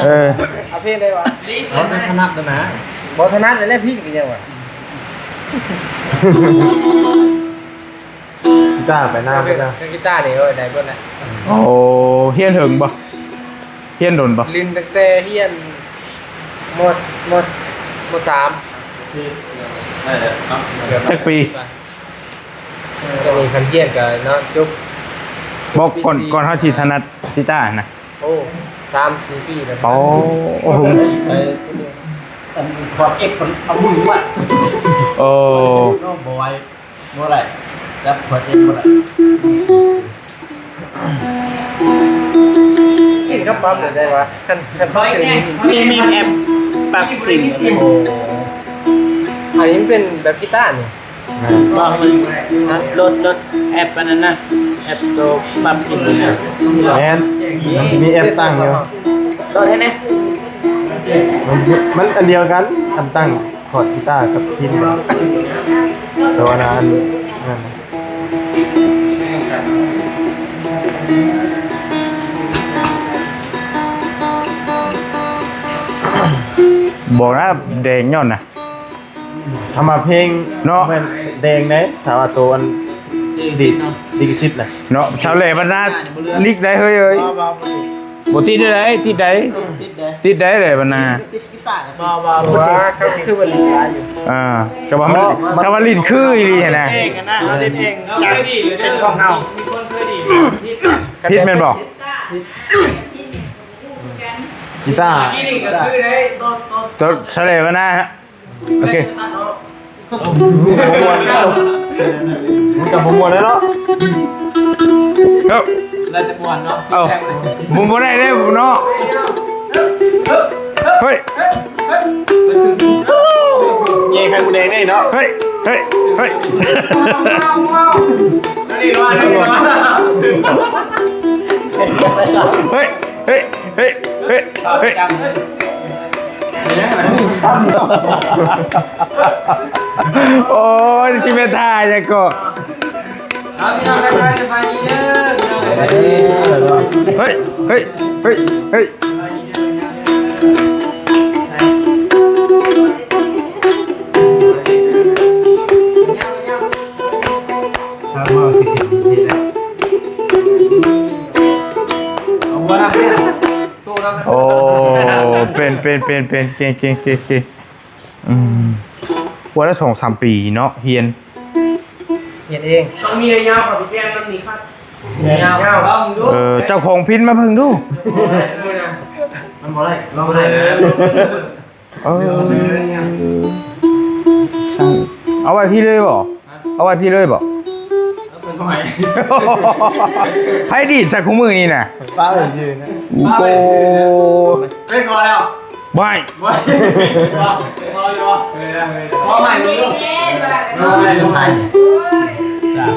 เออ
เอาเพลงเลยวะ
เขาจะถนัดนะ
บอธนัทเลยพี่กันยังวะ
กีตาร์ไปหน้า
เอาเพ
ไป
ลง
หน้า
กีตาร์นี่เอ้ยได้เบิ่งนะ
โอ้เฮียนถึงปะเฮียนโดนปะ
ลินตั้งแต่เฮียนมสาม
ได้เลยครับ
จักปี
จะมีคันเฮียนกับเนาะจุ๊บ
บอกก่อนเขาฉีดธนัดกีตาร์นะ
โอ้3-4 ปีแล้ว
โอ้โห
ขอเก็บคนเอามือว่ะ
โอ้
น้องบอยเมื่อไหร่จับขอเก็บเมื่อไหร่
กินกับปั๊บเลยได้วะคันปั๊บเป็น
มีแอปปรับกลิ่น
อันนี้มันเป็นแบบกีตาร์นี่
บ้างนะรถแอปอันนั้นนะแอปตัวปรับกลิ่นเลยนะ
แอนมันจะมีแอปตั้งอยู่
รถให้แน่
มันอันเดียวกันอันตั้งคอร์ดกีตาร์กับพินแต่ว่านั้นนั่น
บอกนะแดงย้อนนะ
ทำมาเพลง
เนาะ
มันแดงไหนถามว่าตัวอันดีกจิตน่ะ
เนาะชาวเล่บรรดาลิกได้เฮ้ยเอ้ยบติดได้ติดได้ติดได้เลยบรรณา
ว่าเขาคือมันกีตาร์อยู่
กระบะมันกระบะลิ้นคืออีหลีเห็นนะ
เองกันนะเราเล่นเองจากเป็นของเรา
พิษแม่นบอก
กีตาร์
ตัวชาวเล่บรรณาฮะโอเค
มันกับผมหมดเลยเนาะ
เอ้า
เราจะม่วนเนาะ
เอ้าผมบ่ได้เด้ผมเนาะเฮ้ย
เย่ใครกูแดงได้เนาะ
เฮ้ยเฮ้ยเฮ้ย
นี่ว่านี่ว่า
เฮ้ยเฮ้ยเฮ้ยเฮ้ยเฮ้ยโอ้ยจิเมทายจังก็
เอาพี่น้องไปสบายดีเด้อ
เฮ้ยเฮ้ยเฮ้ยเฮ้ยโอ้เป็นเก่งวันละ2-3 ปีเนาะเฮียน
เห็นเองต้องมียาวๆกับพี่แก้มมันมีคัดยาวๆลองดู
เจ้าของพินมาเพิ่งดู
มันบ่ได้ลองได้
ช่างเอาไว้พี่เลยบ่เอาไว้พี่เลยบ่ให้ดีดจากคู่มือนี่น่ะ
ป้าเลยชื่อนะ
โก
เล่นก่อนแล้ว
บาย
พอใหม่เลย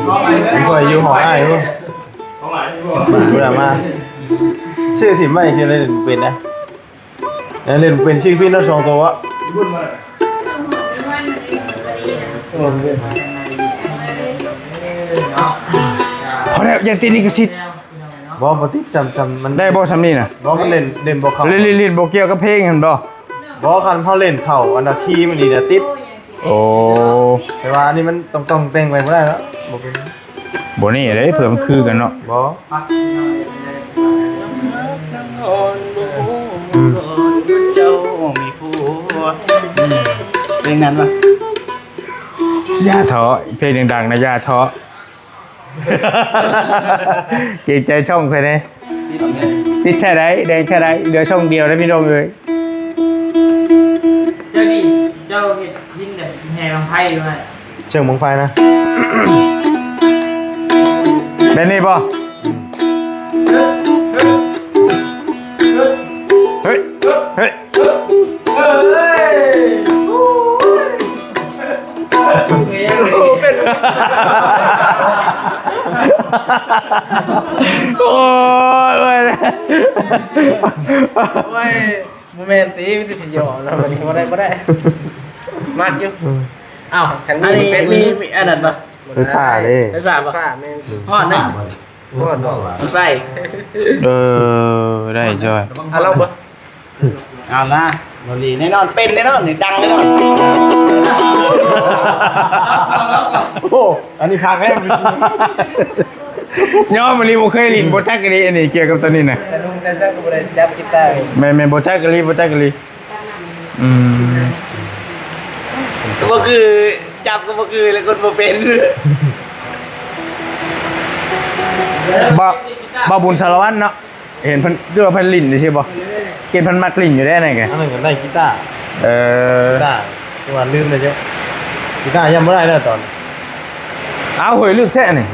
พอใหม่เลย
ผมเคยอยู่หออ้ายอยู่ดูแลมาชื่อถิ่มไม่ชื่อเล่นเป็นนะแล้วเล่นเป็นชื่อพี่น้องสองตัว
พอแล้วยังติดลิขสิทธิ์
บอปฏิจำมัน
ได้บ่ซ้ำนี่น่ะ
บอมันเล่นบอเขา
เล่นบ่เกี่ยวกับเพลงหั่นบ่
บอคันเขาเล่นเข่าอันดับคีย์มันดีแต่ติด
โอ้
แต่ว่าอันนี้มันต้องแต่งไปไม่ได้แล้วบอกเป็น
บ่นี่เด้เผื่อมันคือกันเนาะ
บ่
เจ้ามีผัวเพลงนั้นปะ
อย่าท้อเพลงดังๆนะอย่าท้อ เก่งใจช่องเพิ่นเด้ติดแค่ไหนแดงแค่ไหนเหลือช่องเดียวนะพี่น้องเอ้ย
เจ้านี่เจ้าเห็ดยินแบบแห่ลำไพ่ด้วย
เชิงมงไฟนะ
เป็นนี่ป่ะเฮ้ย เฮ้ย
เป็น
โอ้ย
โอ้ยโมเมนต์ตีวิธีสิยอนะวันนี้บ่ได้มากอยู่อ้าวฉัน
อันนี้
เป็น
มีอันนั้นปะ
ไฟฟ้าเด้
ไฟฟ้าปะ
ฟ้าแม่ง
ฮอดนะ
โคตรบ่
ไฟ
ได้จ้อย
อ่ะลองบ่
เอาละบอลีแน่นอนเป็นแน่นอนนี่ดังแน่นอน
โอ้อันนี้คางแรก
ย้อมมาลีโบเคยลินโบจักกะลีอันนี้เกี่ยวกับตัวนี้นะ
แต่ลุงแต่ซักก็บ่ได้จับกีตาร์
แม่โบจักกะลีโบจักกะลีม
ก็คือจับก็คือแล้วคนบ่เป็น
บ่บุญสารวัตรเนาะเห็นเพิ่นเดือเพิ่นลินใช่ป่ะเกณฑ์เพิ่นมักลินอยู่ได้ไงแก
อันนั้นก็ได้กีตาร์
กี
กีตาร์จังหวะลืมเลยเจ้ากีตาร์ยังไม่ได้เลยตอน
เอาเฮ้ยลึกแท้นี่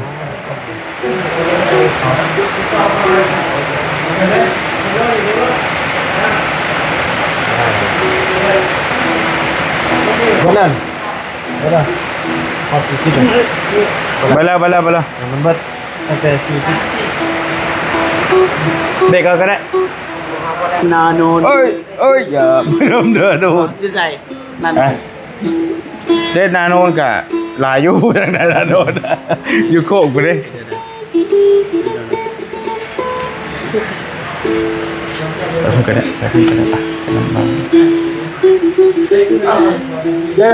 วันนั้นพอ40
ไปแล้ว
มันเบิดตั้งแต่40
เบรกเอาก็ได้
นาโนน
เอ้ยอย่าไม่ล้มเดือดดู
อยู่ใส่นั่น
เด็ดนาโนนกะหลายอยู่ทางนาโนนอยู่โคกกูดิก็ได้ไปปะ
เด้อ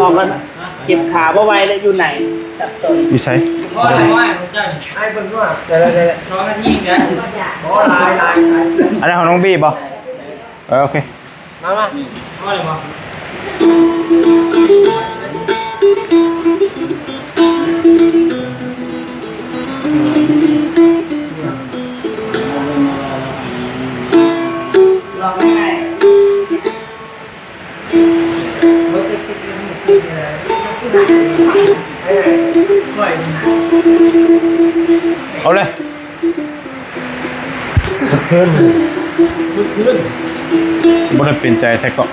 ออกกันเก็บขาบ่ไว้แล้วอยู่ไหนจับต้น
อยู่ใส่
พ่ออะไรว่าของเจ้านี่
ไอ้เบิ่งว่าเดี๋ยว
ซ้อมนาทีเนี่ยโอ้ลาย
อันนี้ของน้องบีบป่ะโอเค
มา
พ่ออะไรวะ
เอาเลย
ขึ้น
บ่ได้เป็นใจแท้ก็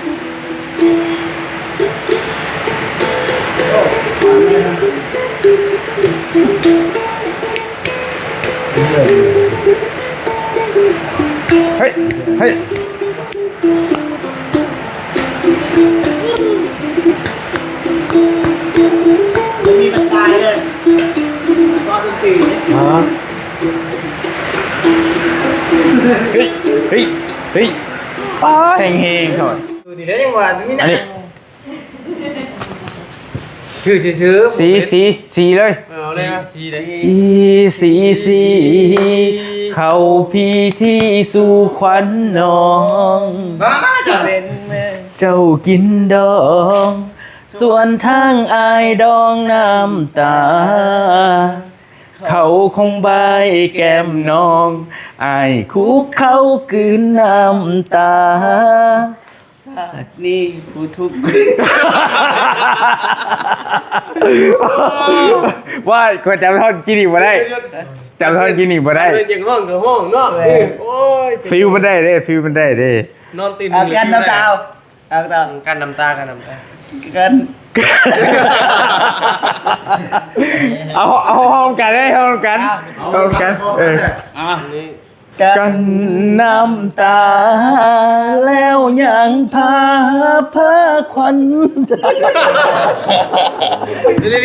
เฮ้ย
มีมันตายเลยตอนดนตรีเนี่ย
เฮ้ยป้าแหงๆเขา
ดูดิได้ยังว่ามี
อันนี้
ชื่อ
สีเลย
เอาเลยสีเลย
สีเขาพี่ที่สู่ขวัญน้อง
มาจ้ะ
เป็นแม่
เจ้ากินดอง ส่วนทางอายดองน้ำตา เขาคงใบแก้มน้องอายคุกเขาคืนน้ำตา
ศาสตร์นี้ผู้ทุกข์
ว่าก็จำท่อนกินอีกมาได้จำท่อนกินอีกมาได้
เป็นอย่างห้องกับห้องเนาะโอ้ย
ฟิลมันได้เด้ฟิลมันได้เด้
นอนตีน
อาการน้ำตาอาการ
กันน้ำตา
กัน
เอาห้องกันได้ห้องกันห้องกันกันน้ำตา แล้วยังพาควันใจ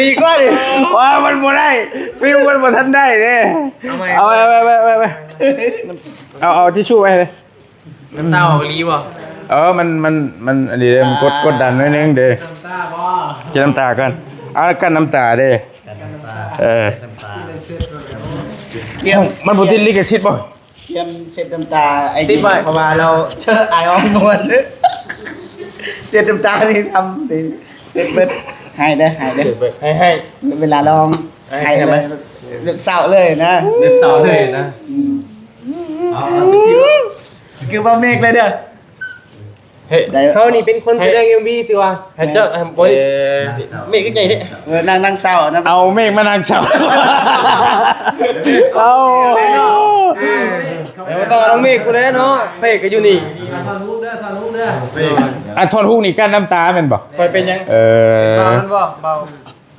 ดีๆก็ดิ
ว่ามันบ่ได้ฟิลมันบ่ทันได้เด้เอาไปเอาทิชชู่ไว้เลย
น้ำตาออกลีบ่
มันอันนี้เด้มันกดดันหน่อยนึงเด้
น้ำตาบ่
จะน้ำตากันเอากันน้ำตาเด้ มันบ่ติดลิขสิทธิ์บ่
เตรียมเสร็จน้ำตาไอ้นี่เพราะว่าเราเชื่อไอ้อ้อมมวนเสร็จน้ำตานี่ทำเด็ดให้เด้อให้ เวลาลองให้เลยเลือกเศร้าเลยนะ
เด็บเสาเลยนะ
คือว่าเมฆเลยเด้อ
เฮ้ยเขานี่เป็นคนแสดง MV สิวะให้เจ้าบ่เมฆก็ใหญ่เด้
นั่งเศร้านะ
เอาเมฆมานั่งเฉาเอา
เดี๋ยวต้องน้องเมฆกูแล้วเนาะเพ่ก็อยู่นี่
ทอนฮุกเด้อทอนฮุกเด้อ
อ่ะทอนฮุกนี่กั้นน้ำตาแม่นบ่
คอยเป็นยัง
เออ
มันบ่เบา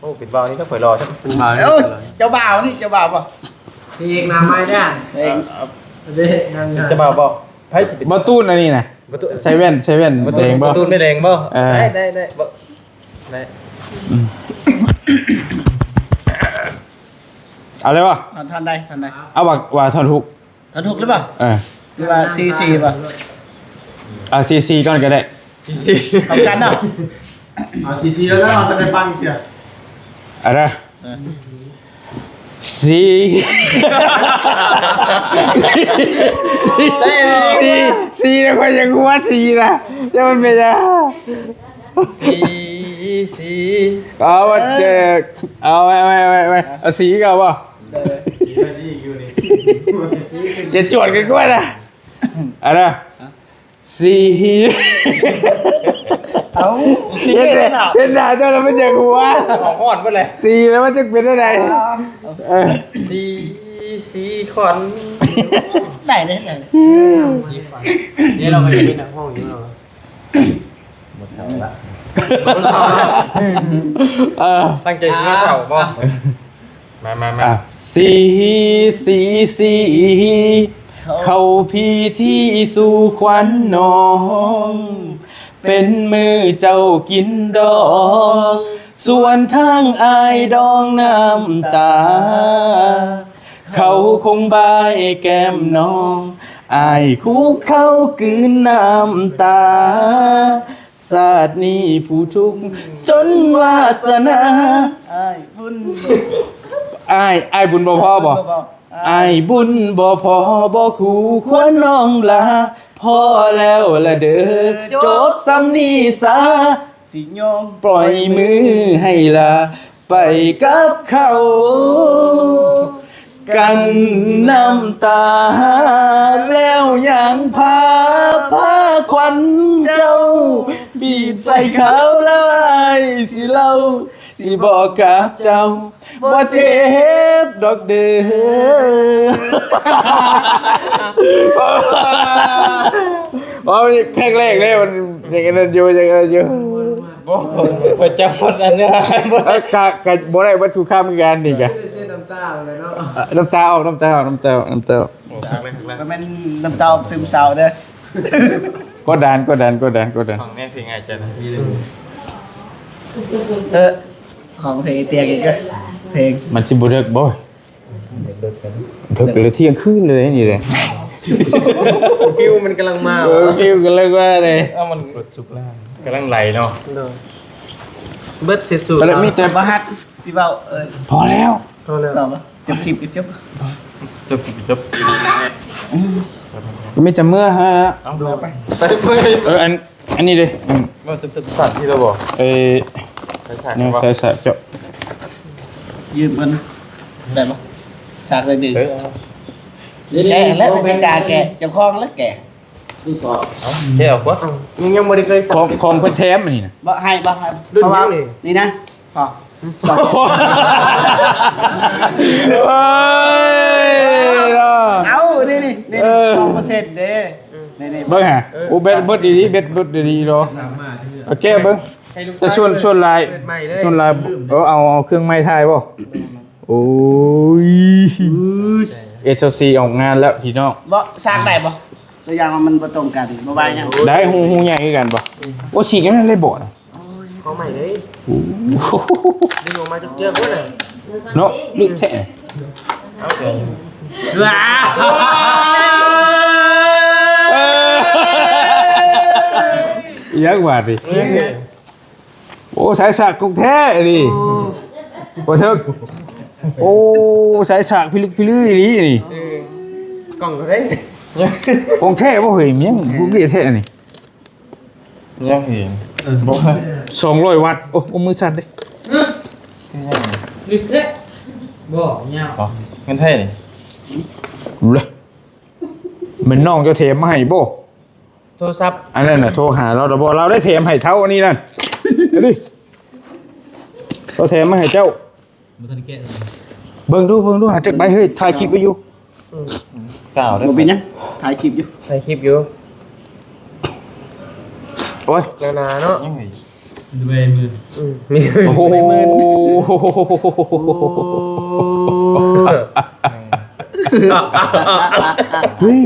โอ้ปิดเบานี่ต้องเผยรอใช่ไหมเป็นเบา
เอ้าเจ้าบ่าวนี่เจ้าบ่าวป่ะ
พี่เอกน้ำไม่ได้
เอง
เด้นั่ง
จะเบาบ่ไพ่จิต
บ่ตูนอันนี้น่ะใส่แว่นแดงบ่
ตูนไม่แดงบ่ได้บ่ได้
เอาเลยบ่
ทันใด
เอาว่าทอนฮุก
ทันถูกหรือเปล่า หรือว่าซีป่ะ
อ่ะซีก่อนก็ได้
ทำกันเนาะ
เอาซีแล้วก็เอาไปปั้นเกี่ย
อะไรซีแล้วก็ยังหัวซีนะจะมันเป็นยังเอาว่าเจอเอาไว้เอาสีกันป่ะจะจวดกันก็ได้อะไรสี
เอาซี
เป็นหน้าเจ้าแล้วมันจะหัว
ของอ่อนไปเลย
สีแล้วมันจะเป็นอะไร
สีขอน
ไหน
เดี๋ยวเราไปเป็นห้องอยู่เนาะ
ตั้งใจมาเถ่าบ่มา
สีเขาพี่ที่สู่ขวัญน้อง เป็นมือเจ้ากินดอกส่วนทางอายดองน้ำตา เขาคงบายแก้มน้องอายคู่เขากืนน้ำตาศาสตร์นี้ผู้ทุกข์จนวาสนา
บุญ
อายบุญบ่พอบ่อายบุญบ่พอบ่คู่ควรน้องลาพอแล้วละเด้อจบซ้ำนี้ซะ
สิโยม
ปล่อยมือให้ลาไปกับเขากันน้ำตาแล้วยังพาควันเจ้าบีบใส่เขาแล้วไอ้สิเล่าสิบอกกับเจ้าบ่เจ็บดอกเด้อนี่เพลงแรกเลยมันอย่างนั้นอยู่
เปิดจับหมดอันเนี้ย
กะบ่ได้วัตถุข้ามกันนี่กะ
เส้นน้ำตาเลยเนาะ
น้ำตาออก
ก็แม่นน้ำตาซึมเศร้าเด้อ
ก็ดัน
ของเนี่ยเพลงไงจะนะ
ของเพลงเตียงอีกก็เพลง
มันสิบ่เลิกบ่เลิกเลยเที่ยงคืนเลยนี่เลย
ฟิวมันกำลังมา
คิวกันเลยว่าเลย
มันกดสุกล่างกำลังไหลเนาะเบิดเสร็จสุด
มีแต่
บ่ฮักสิเว้า
พอแล้ว
เท่าแล้ว
ตอบบ่จบคลิปจบ
จบ
มีแต่เมื่อฮะ
ดูไป
อันนี้เลย
มันจะสั่นที่เราบอก
เนี่ยใส่เจาะ
ยืมมันได้บ่สากเลยดึงแกะแล้วไปกาแกะเจ้าของแล้วแกะ
แค่เอาวะมึงยังไม่ได้เคยสั่น
ของเพิ่นแถมอันนี้นะ
บ่ให้เพราะว่านี่นะพอสอง
เอ้ย
เอานี่2%เด้นี่
เบิ่งฮะโอ้เบ็ดดีๆเบ็ดดีๆเนาะโอเคเบิ่งจะชวนลายเอาเครื่องไม้ถ่ายบ่โอ้ยSLC ออกงานแล้วพี่น้อง
บ่สร้างได้บ่ตัวอย่างมันบ่ตรงกันบ่บายยัง
ได้หูใหญ่คือกันบ่โอ้ฉีกนั่นเลยบ่นะ
เขาใหม่เลย
โอ้โห
ดึงออกมาเจือกๆวะเนี่ย
เนาะลึกแท้
เอาเถอะ
ว้า
ยักบาดดิโอ้สายสักกุกแท้ดิบ่ทึก โอ้สายฉากพิลึกพิลือนี่นี่
กล่องก็ได้
ของแท้บ่เฮ้ยมันยังบ่ได้แท้นี่
ยังเห็นบ่
200 วัตต์โอ้มือสั่นเด้
ลึกเด้บ่ยาว
อ๋อเงินเท่นี่
รู้เลยมันน้องเจ้าเทมมาให้บ่
โทรศัพท์
อันนั้นน่ะโทรหาเราแต่บ่เราได้เทมให้เท่าอันนี้นั่นเอาดิเราเทมมาให้เจ้า
บ่ทันแกะ
เบิ่งดูหาจักใบเฮ้ยถ่ายคลิปไว้อยู่
กล่าวได้
บ่เป็นหยังถ่ายคลิปอยู่
ใส่คลิปอยู่
โอ้ย
นาๆเนาะ
ยังเห็น
ด้วยมือ
มี
โอ้โห เฮ้ย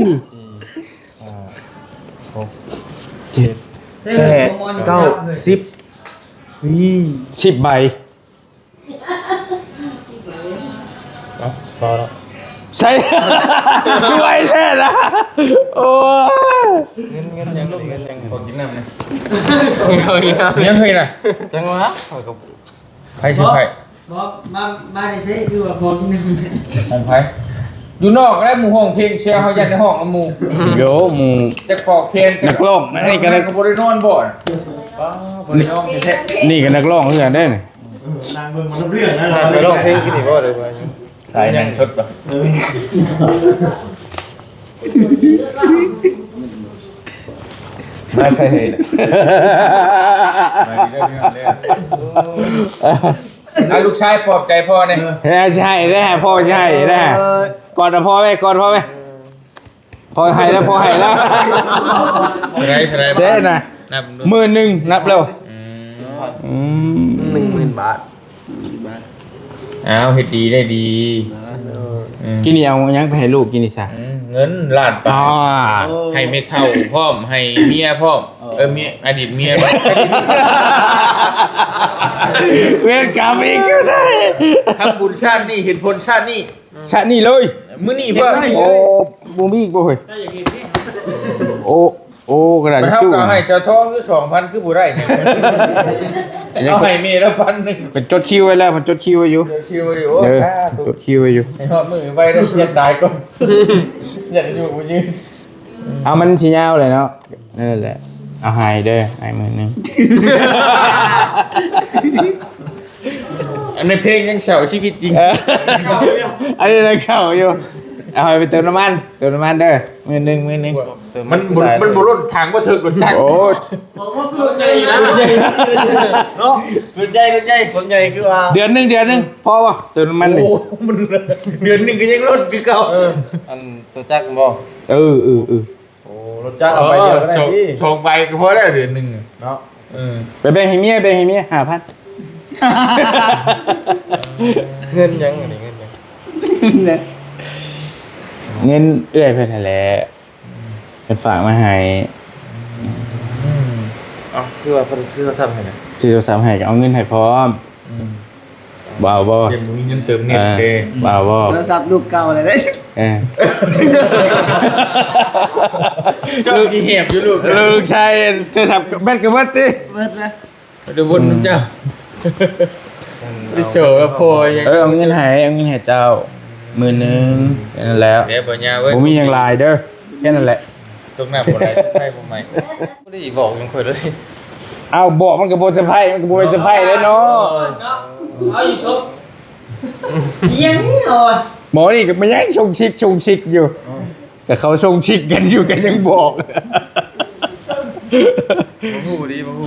แปดเก้าสิบนี่
10 ใบ
พอแล้ว
ใส่ ด้วยแท้นะโอ้ย
เงินยังพอกินน้ำนะ
ยังเคยนะ
จังวะขอกับ
ใครชื่อใคร
บ่มาได้ใช้คือว่าพอกินนึง
ของใครอยู่นอกแล้วหมู่ห้องเพลงเชียร์เขายันในห้องละหมู่เดี๋ยวหมู่จะปอกเคนนักร้องนี่ก็เลยขบวนนอนบ่อนนี่ก็นักร้องเพื่อนได้นี่
ไปร้องเพลงกินอีกบ่เลยไป
สายยังชดป่ะไม่ใช่เลยเอาลูกชายปลอบใจพ่อเนี่ยใช่ได้พ่อใช่ได้ก่อนนะพ่อไหมก่อนพ่อไหมพ่อให้แล้วพ่อให้แล้วเจ๊นะ10,000นับเร็ว
10,000 บาท
อ้าวเฮ็ดดีได้ดี
กินนี่เอายังไปให้ลูกกินนี่ซะ
เงินล้านป
อ๋อ
ให้เมเท่าพร้อมให้เมียพร้อมเมียอดีตเมีย
เวรกรรมอีกก็ได้
ทำบุญชาตินี่เห็นผลชาตินี่
ชะนี่เลย
มื้อนี้เพื่อ
โอ้บูมีอีกบ่เฮ้ยโอ้กระดาษ
ไป
ทิช
เฮา
ชู่
ก็ให้เจ้าทองคือ 2,000 คือบ่ได้เนี่ยเอาให้เมียละ1,000
เป็นจดคิวไว้แล้วมันจดคิวไว้อยู่
เดี๋ยวคิวอยู่โอ้
เออ
ค่า
จดคิวไว้อยู่
ให้ฮอดมือไว้ได้เสียตายก่อนอยากอยู่บ่ยืน
เอามันสิยาวเลยเนาะนั่นแหละเอาให้เด้อให้10,000
อันในเพลงยังเฉาชีวิตจริง
อันนี้นักเช่าอยู่เอาไปเติมน้ำมันเด้อ10,000
มันบ่ล้นทางบ่ถึกรถจักร
โอ้
รถใหญ่นะรถใหญ่เนาะรถใหญ่
คนใหญ่คือว่า
เดือนหนึงพอป่ะเติมน้ำมันนี่
โอ้มันเดือนหนึงก็ยังล้นคือเก่า
อันตัวจักรบ่
เออ
โอ้รถจักรเอาไปเดียวก็ได้พี่
ชงใบก็พอแล้วเดือนหนึง
เนาะ
ไปแบ่งให้เมีย5,000
เงินยังอันนี้เงินยัง
เนี่ย
เงินเอื้อยเพิ่นนั่นแหละเป็นฝากมาให้
อ๋อคือว่าเพิ่นซื้อโทรศัพท์ให้นะ
ซื้อโทรศัพท์ให้ก็เอาเงินให้พร้อมบ่าวบ่
เดี๋ยวมีเงินเติมเน็ตเด้
บ่าวบ่
โทรศัพท์ลูกเก่าอะไรได้
เออ
เจ้าที่เหียบอยู่ลูก
ลูกชายโทรศัพท์แบตก็เบิดติ
เบิดนะ
เดี๋ยวบนเจ้าได้โชว์ว่าพอยัง
เอาเงินให้เจ้า10,000แค่นั้นแล้ว
เดี๋ยวปัญญาเว้ย
บ่มีหยังหลายเด้อแค่นั้นแหละ
ตรงหน้าบ่ได้ให้บ่ใหม่
บ่ได้บอกยังค่อยเลย
เอาบอกมันก็บ่เซอร์ไพรส์มันก็บ่เป็นเซอร์ไพรส์เลยเนาะ
เอาอยู่ซบยังเอา
หมอนี่ก็มันยังชงชิกอยู่ก็เขาชงชิกกันอยู่กันยังบอก
บ่ฮู้ดีบ่ฮู้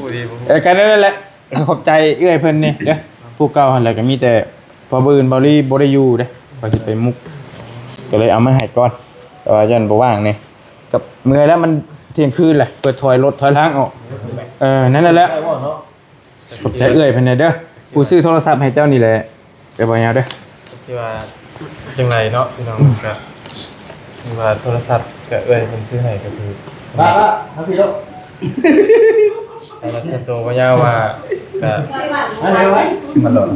กันนั่นแหละขอบใจเอื้อยเพิ่นนี่เด้อผู้เก่าหั่นแหละก็มีแต่พอบืนบ่รีบ่ได้อยู่เด้พอสิไปมุกก็เลยเอามาให้ก่อนแต่ว่ายันบ่ว่างนี่กับเมื่อยแล้วมันเที่ยงคืนแหละเปิดถอยรถถอยล้างออกนั่นแหละขอบใจเอื้อยเพิ่นเด้อผู้ซื้อโทรศัพท์ให้เจ้านี่แหละไปบ่ยาวเด้อ
ที่ว่าจังไรเนาะพี่น้องก็ที่ว่าโทรศัพท์ก็เอ้ยเพิ่นซื้อให้ก็คือ
บ้าครับพี่ลูก
แต่ละตัวโตก็ยาวว่าก็
อะไรไว้
มันหล่น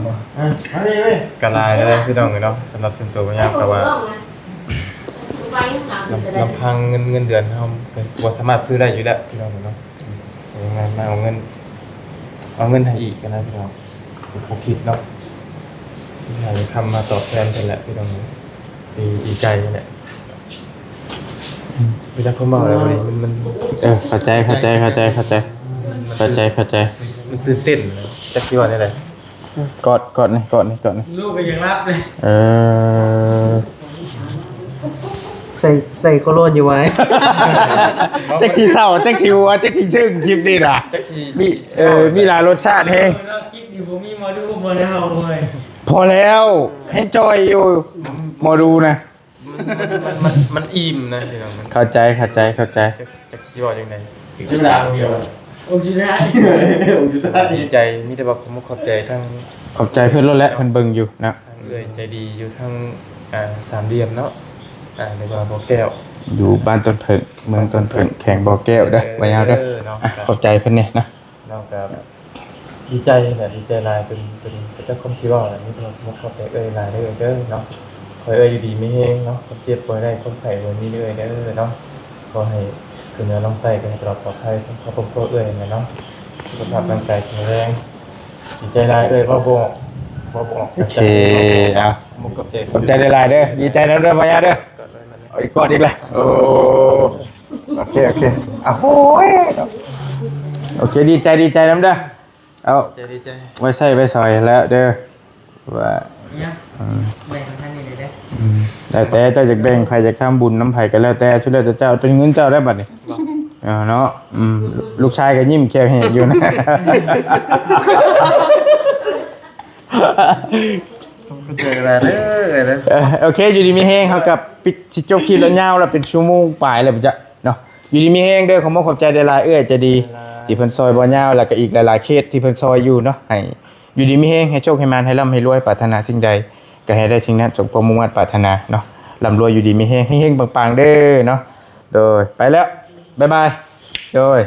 กะลายเลยพี่น้องเนาะสำหรับตัวโตก็ยาวก็ว่าลำพังเงินเดือนเฮาก็บ่สามารถซื้อได้อยู่แล้วพี่น้องเนาะยังไงมาเอาเงินให้อีกกันนะพี่น้องผมคิดเนาะ
อยากจะทำมาตอบแทนกันแหละพี่น้องดีใจนี่แหละไม่จักคนบอกอะไรวันนี้มัน
เข้าใจมัน
ตื่นเต้นนะจักกี่วันนี่แหละ
กอดนี่
ลูกก็ยังรับเลย
ใส่โคโรนอยู่ไว้
แจ็คที่เศร้าแจ็คที่หัวแจ็คที่ชึ่งคลิปนี่ล่ะมีหลายรสชาติแฮง
คลิปนี้ผมมีมาดูมาแล้วเลย
พอแล้วให้จอยอยู่หมอดูนะ
มันอิ่มนะพี่น้องมัน
เข้าใจ
จักกี่วันยังไง
จุดาวเดียวโอ้ชิได้
ดีใจมีแต่ว่าผมขอบใจทั้ง
ขอบใจเพื่อนรถและเพื่อนเบิ่งอยู่นะ
เอ้ยใจดีอยู่ทั้งสามเหลี่ยมเนาะในว่าบ่อแก้ว
อยู่บ้านต้นเพิงเมืองต้นเพิงแข่งบ่อแก้วเด้อไว้เอาเด้อขอบใจเพิ่นเนี่ยนะ
นอกจากดีใจแหละดีใจหลายจนจะคมสิว่าแหละมีแต่ว่าผมขอบใจหลายเด้อเนาะขออยู่ดีไม่แห้งเนาะคนเจ็บป่วยได้คนไข้บ่มีเด้อเนาะขอให้คือเนื้อลงไตกันตลอดปลอดภัยขอพบเนาะสุขภาพร่างกายแข็งแรงดีใจหลายบ่บอก
โอเคเอา
ผมขอบใจ
ขอบใจหลายๆเด้อดีใจนะเด้อมายาเด้อเอาอีกกอดอีกเลยโอเคอ้าวโอ้ยโอเคดีใจน้ำเด้อเอา
ดีใจ
ไว้ใส่ไว้ซอยแล้วเด้อว่า
เนี่ยแบ่งท่านนี่เลยได้
แต่เจ้าอยากแบ่งไผอยากทำบุญน้ำไผก็แล้วแต่ช่วยเหลือเจ้าเป็นเงินเจ้าได้บัดนี้เนาะลูกชายก็ยิ้มแค่เห็นอยู่นะ
เจออะไรเด้อ
โอเคอยู่ดีมีแห้งเขากับปิดสิจบคลิปแล้วยาวแล้วเป็นชั่วโมงปลายเลยจะเนาะอยู่ดีมีแห้งเด้อขอบใจหลายๆจะดีที่เพิ่นซอยบ่ยาวแล้วก็อีกหลายๆเคสที่เพิ่นซอยอยู่เนาะให้อยู่ดีมีแห้งให้โชคให้มานให้ร่ำให้รวยปรารถนาสิ่งใดก็ให้ได้สิ่งนั้นสมความมุ่งมั่นปรารถนาเนาะร่ำรวยอยู่ดีมีแห้งปังๆเด้อเนาะโดยไปแล้วบ๊ายบายโดย